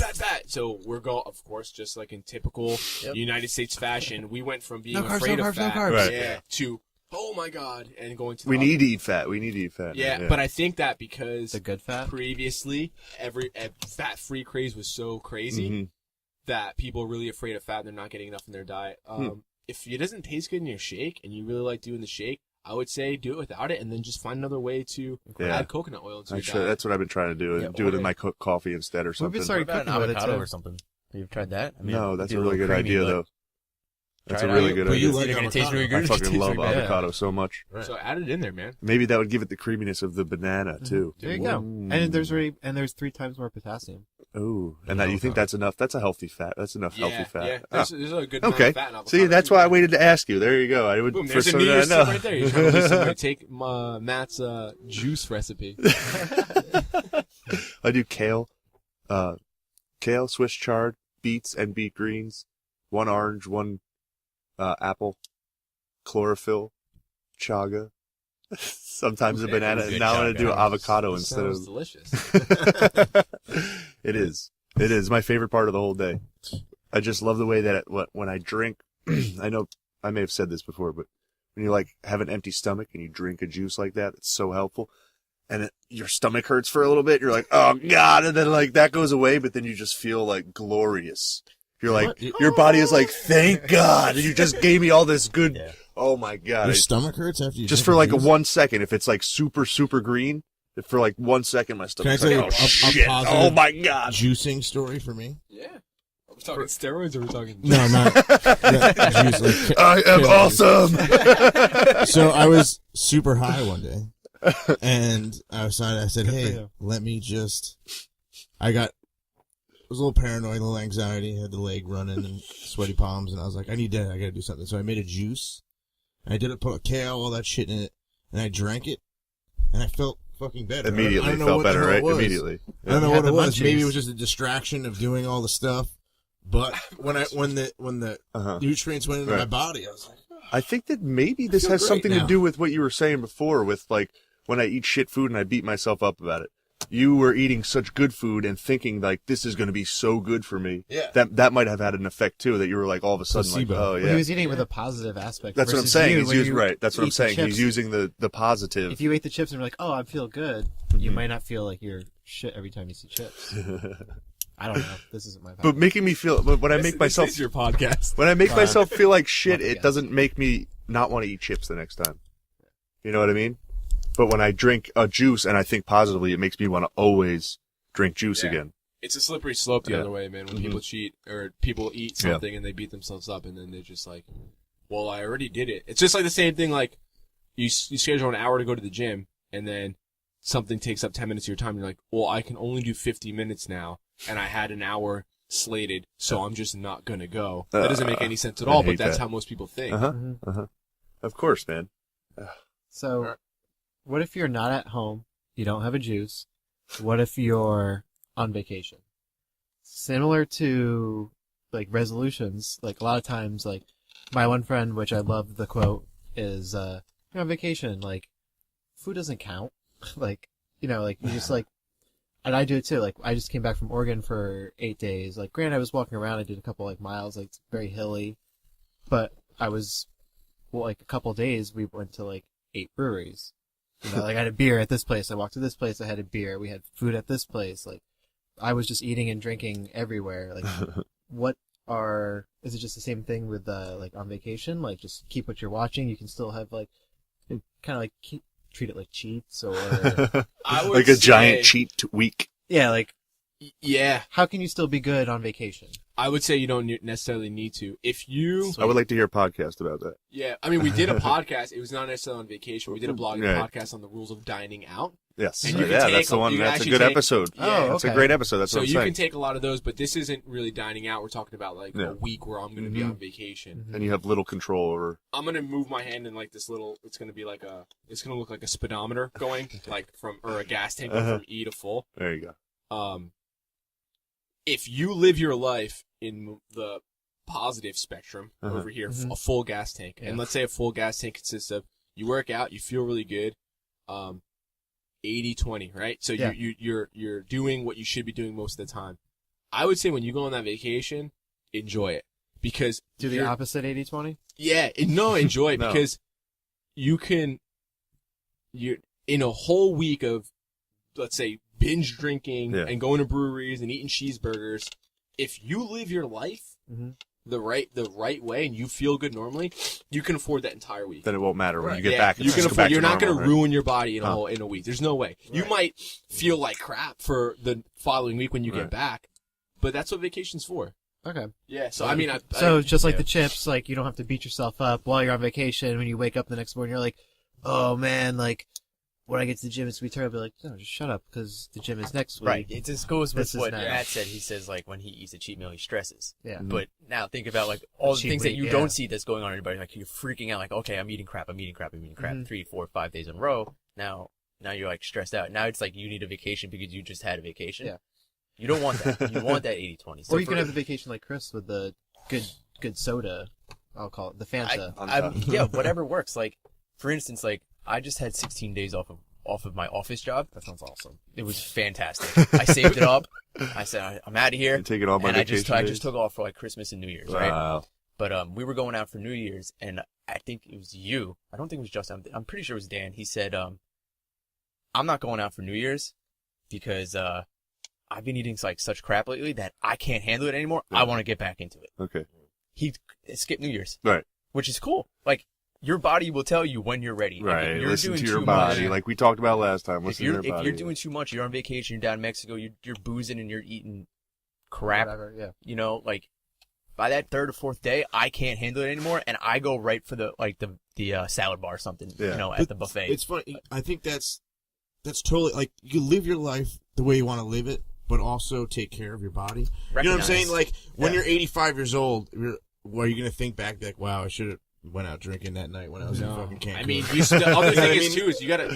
So we're of course, just like in typical United States fashion, we went from being No carbs, afraid no of carbs, no fat, carbs. Right. yeah, to oh my god, and going to the We other- need to eat fat. We need to eat fat. yeah, but I think that because The good fat? previously every fat-free craze was so crazy Mhm. that people are really afraid of fat and they're not getting enough in their diet. If it doesn't taste good in your shake and you really like doing the shake, I would say do it without it and then just find another way to Yeah. add coconut oil into I'm your sure diet. that's what I've been trying to do. Yeah, Do it in or- my coffee instead or We've been something. sorry What about an cooking with it, avocado too. or something? Have you tried that? I mean, No, that's it'd a be really good creamy, idea but though. That's a try it really out. good But you idea. like It's either gonna taste avocado. really good I or just fucking taste love really bad. avocado so much. Right. So add it in there, man. Maybe that would give it the creaminess of the banana too. There you go. Mm. And there's 3 times more potassium. Oh, and that you think that's enough? That's a healthy fat. That's enough healthy fat. Yeah, Ah. there's a good amount Okay. of fat in avocado. See, that's why I waited to ask you. There you go. I would. Boom, for there's a some New Year's I know. tip right there. You're trying to lose somebody. Take Matt's juice recipe. I do kale, Swiss chard, beets, and beet greens. 1 orange, 1 apple, chlorophyll, chaga. Sometimes a banana. good And now I'm gonna chaga. do avocado That instead sounds of. delicious. It is. It is my favorite part of the whole day. I just love the way that when I drink, I know I may have said this before, but when you like have an empty stomach and you drink a juice like that, it's so helpful. And your stomach hurts for a little bit. You're like, oh God. And then like that goes away, but then you just feel like glorious. You're like, your body is like, thank God. And you just gave me all this good. Yeah. Oh my God. Your stomach hurts after you Just drink for like juice? 1 second. If it's like super, super green, for like 1 second, my stomach's Can I like, tell oh you a shit. positive Oh my God. juicing story for me? Yeah. Are we talking steroids or are we talking... No, not juice. Like, I am kale awesome. So I was super high one day, and I said, for hey, you. let me just, I was a little paranoid, a little anxiety, had the leg running and sweaty palms, and I was like, I gotta do something. So I made a juice, and I did it, put a kale, all that shit in it, and I drank it, and I felt fucking better. I Immediately don't know felt what the better, hell right? it was. Immediately. I don't know You what had it the was. munchies. Maybe it was just a distraction of doing all the stuff. But when the Uh-huh. nutrients went into Right. my body, I was like, I think that maybe this feel has great something now. to do with what you were saying before with like when I eat shit food and I beat myself up about it. You were eating such good food and thinking like this is going to be so good for me. Yeah. That might have had an effect too, that you were like all of a sudden Placebo. like, oh Well, yeah. he was eating it with a positive aspect. That's what I'm versus saying. you, He's when using you right. That's what I'm eat the saying. He's chips. using the positive. If you ate the chips and you're like, oh, I feel good, you might not feel like you're shit every time you see chips. I don't know. This isn't my podcast. But making me feel when I make myself This is your podcast. when I make Fine. myself feel like shit, Podcast. it doesn't make me not want to eat chips the next time. You know what I mean? But when I drink a juice and I think positively, it makes me want to always drink juice Yeah. again. It's a slippery slope the Yeah. other way, man. When Mhm. people cheat or people eat Yeah. something and they beat themselves up, and then they're just like, "Well, I already did it." It's just like the same thing. Like you schedule an hour to go to the gym, and then something takes up 10 minutes of your time. You're like, "Well, I can only do 50 minutes now, and I had an hour slated, so I'm just not gonna go." That doesn't make any sense at I all. But hate that's that. how most people think. Uh huh. Mhm. Uh huh. Of course, man. So, what if you're not at home? You don't have a juice. What if you're on vacation? Similar to like resolutions, like a lot of times, like my one friend, which I love the quote, is you're on vacation, like food doesn't count. Like, you know, like you just like, and I do it too. Like I just came back from Oregon for 8 days. Like, granted, I was walking around. I did a couple like miles. Like it's very hilly, but I was, well, like a couple days. We went to like 8 breweries. You know, like I had a beer at this place. I walked to this place. I had a beer. We had food at this place. Like I was just eating and drinking everywhere. Like, is it just the same thing with like on vacation? Like just keep what you're watching. You can still have like, kind of like treat it like cheats or I would Like a say- giant cheat week. yeah. Like Yeah, how can you still be good on vacation? I would say you don't necessarily need to. If you, I would like to hear a podcast about that. yeah, I mean, we did a podcast. It was not necessarily on vacation. We did a blog Yeah. podcast on the rules of dining out. Yes. And you can Yeah, take that's the one. you can That's a actually good take- episode. Oh, That's a okay. great episode. That's So what I'm you saying. can take a lot of those, but this isn't really dining out. We're talking about like Yeah. a week where I'm going to be Mhm. on vacation. And you have little control over. I'm going to move my hand in like this little. It's going to be like it's going to look like a speedometer going like or a gas tank going Uh-huh. from E to full. There you go. If you live your life in the positive spectrum Uh-huh. over here, Mhm. a full gas tank, and Yeah. let's say a full gas tank consists of you work out, you feel really good, 80-20, right? So Yeah. you're doing what you should be doing most of the time. I would say when you go on that vacation, enjoy it because Do the you're- opposite 80-20? yeah, enjoy it No. because you're in a whole week of, let's say, binge drinking Yeah. and going to breweries and eating cheeseburgers. If you live your life Mhm. the right way and you feel good normally, you can afford that entire week. Then it won't matter when you Right. get Yeah, back. you It's can just go afford. back You're to not going normal, to right? ruin your body in Huh. a week. There's no way. You Right. might feel like crap for the following week when you Right. get back, but that's what vacation's for. Okay. Yeah. So I mean, So just like yeah. the chips, like you don't have to beat yourself up while you're on vacation. When you wake up the next morning, you're like, oh man, like when I get to the gym, it's gonna be terrible. I'll be like, no, just shut up, because the gym is next week. Right. It just goes with This is what now. Matt said. He says, like, when he eats a cheat meal, he stresses. Yeah. But now think about, like, all the cheat things that week, you yeah. don't see that's going on in your body. Like, you're freaking out, like, okay, I'm eating crap, 3, 4, 5 days in a row. Now you're, like, stressed out. Now it's like you need a vacation because you just had a vacation. Yeah. You don't want that. You want that 80-20. So Or you can have a vacation like Chris with the good soda. I'll call it the Fanta. yeah, whatever works. Like, for instance, like, I just had 16 days off of my office job. That sounds awesome. It was fantastic. I saved it up. I said, I'm out of here. You take it all by and I vacation just took off for, like, Christmas and New Year's, right? Wow. But we were going out for New Year's, and I think it was you. I don't think it was Justin. I'm pretty sure it was Dan. He said, I'm not going out for New Year's because I've been eating like such crap lately that I can't handle it anymore. I want to get back into it. Okay. He skipped New Year's. Right. Which is cool. Like, your body will tell you when you're ready. Like, Right. if you're Listen doing to your too body, much, like we talked about last time. if Listen you're, to your if body. you're doing too much, you're on vacation, you're down in Mexico, you're boozing and you're eating crap. Whatever, yeah. You know, like, by that third or fourth day, I can't handle it anymore, and I go right for the salad bar or something, Yeah. you know, at the buffet. It's funny. I think that's totally, like, you live your life the way you want to live it, but also take care of your body. You know what I'm saying? Like, when you're 85 years old, are you going to think back, like, wow, I should have went out drinking that night when I was in fucking Cancun? I mean, the other You know what thing I is mean? too is you gotta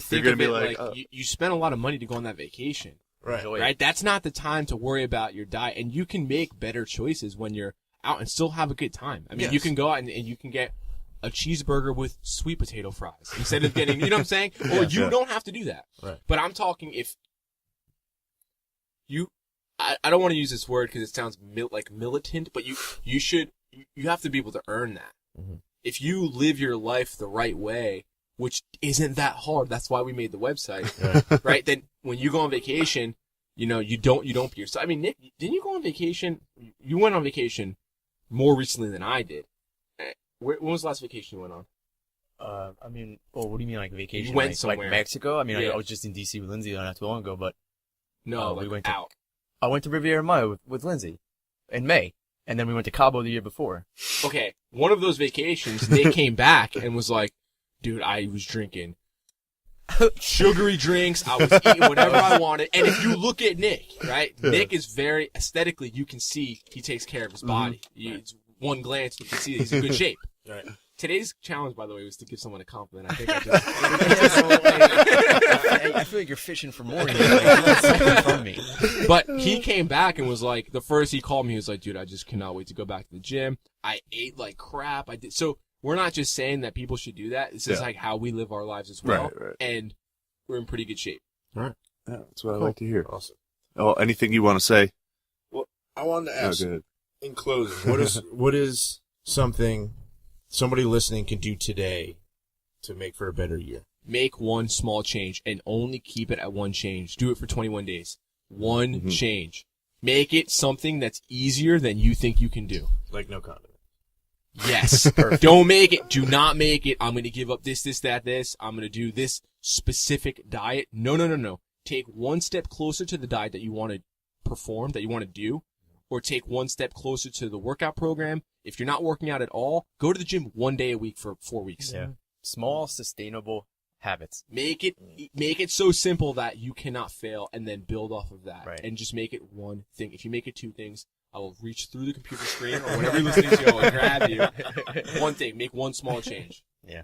think gonna of be it like, like you spend a lot of money to go on that vacation, Right. Enjoy it. right? That's not the time to worry about your diet, and you can make better choices when you're out and still have a good time. I mean, Yes. you can go out and you can get a cheeseburger with sweet potato fries instead of getting, you know what I'm saying? Or you don't have to do that. Right. But I'm talking if you, I don't want to use this word because it sounds like militant, but you have to be able to earn that. Mm-hmm. If you live your life the right way, which isn't that hard, that's why we made the website, right? Then when you go on vacation, you know, you don't be yourself. I mean, Nick, didn't you go on vacation? You went on vacation more recently than I did. When was the last vacation you went on? I mean, well, what do you mean, like vacation? You went like somewhere. Mexico? I mean, Yeah. I was just in DC with Lindsay not too long ago, but No, we like went to- out. I went to Riviera Maya with Lindsay in May, and then we went to Cabo the year before. Okay, one of those vacations, Nick came back and was like, dude, I was drinking sugary drinks. I was eating whatever I wanted. And if you look at Nick, right? Nick is very aesthetically, you can see he takes care of his body. It's one glance, you can see that he's in good shape. Right. Today's challenge, by the way, was to give someone a compliment. I think I feel like you're fishing for more. Like, you want something from me. But he came back and was like, the first he called me, he was like, dude, I just cannot wait to go back to the gym. I ate like crap. I did. So we're not just saying that people should do that. This is like how we live our lives as well. Right. And we're in pretty good shape. Yeah, that's what I like to hear. Awesome. Oh, anything you want to say? I wanted to Oh, ask, go ahead. in closing, what is something somebody listening can do today to make for a better year? Make one small change and only keep it at one change. Do it for 21 days. One change. Make it something that's easier than you think you can do. Like no condom. Yes. Don't make it. Do not make it. I'm going to give up this, that, this. I'm going to do this specific diet. No. Take one step closer to the diet that you want to perform, that you want to do, or take one step closer to the workout program. If you're not working out at all, go to the gym 1 day a week for 4 weeks. Yeah. Small, sustainable habits. Make it so simple that you cannot fail, and then build off of that. Right. And just make it one thing. If you make it two things, I will reach through the computer screen or whatever you're listening to and grab you. One thing. Make one small change. Yeah.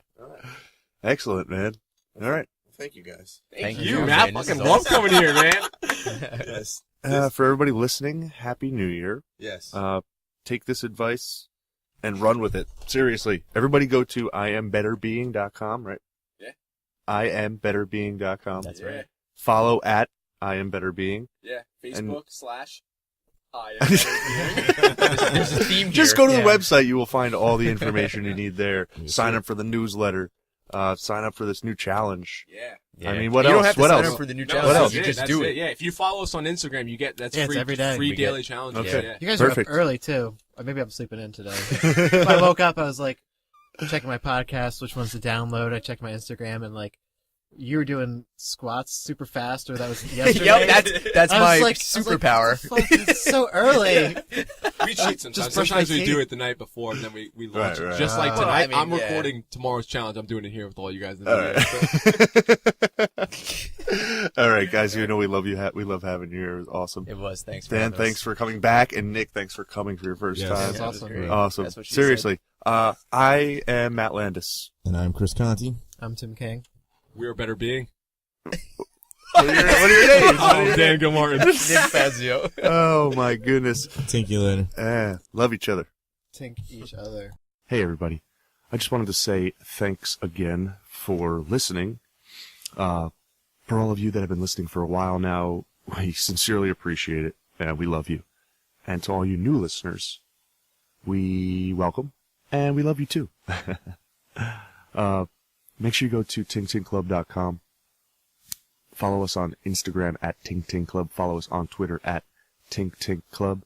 Excellent, man. All right. Thank you, guys. Thank you, you, man. man. I This fucking is love awesome. coming here, man. Yes. For everybody listening, Happy New Year. Yes. Take this advice and run with it. Seriously. Everybody go to IAMBETTERBEING.com, right? Yeah. IAMBETTERBEING.com. That's right. Follow at IAMBETTERBEING. Yeah. Facebook There's a theme here. Just go to the Yeah. website. You will find all the information you need there. Sign up for the newsletter. Sign up for this new challenge. Yeah. Yeah. I mean, what you else? don't have to What sign else? up for the new No, challenge. else? You just That's do it. Yeah. If you follow us on Instagram, you get Yeah, it's every day. free We daily get- challenges. Okay. Yeah. You guys Perfect. were up early too. Or maybe I'm sleeping in today. I woke up, I was like checking my podcast, which ones to download. I checked my Instagram, and like you were doing squats super fast, or that was yesterday. Yep, that's I my was like, superpower. What the fuck? It's so early. We cheat sometimes. Just brush Sometimes my we do teeth. it the night before, and then we launch Right. it. Just like Well, tonight, I mean, I'm yeah. recording tomorrow's challenge. I'm doing it here with all you guys in the video. All right, guys. You know we love you. We love having you here. It was awesome. It was. Thanks, for Dan, having us. thanks for coming back, and Nick, thanks for coming for your first Yes. time. That's Yeah, it was awesome. great. Awesome. That's what she Seriously. I am Matt Landis. And I'm Chris Conti. I'm Tim King. We are better being. What are your names? Oh, Dan Gilmartin. said. Nick Fazio. Oh my goodness. Thank you later. Love each other. Tink each other. Hey everybody. I just wanted to say thanks again for listening. For all of you that have been listening for a while now, we sincerely appreciate it, and we love you. And to all you new listeners, we welcome, and we love you too. Make sure you go to tingtingclub.com. Follow us on Instagram at tingtingclub. Follow us on Twitter at tingtingclub.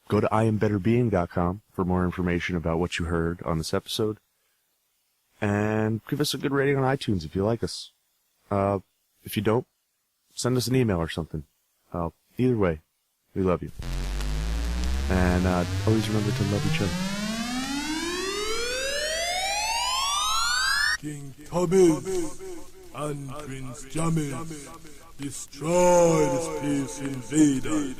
Go to IAMBETTERBEING.com for more information about what you heard on this episode. And give us a good rating on iTunes if you like us. If you don't, send us an email or something. Either way, we love you. And always remember to love each other. King Thomas and Prince Jamis destroy the Space Invader.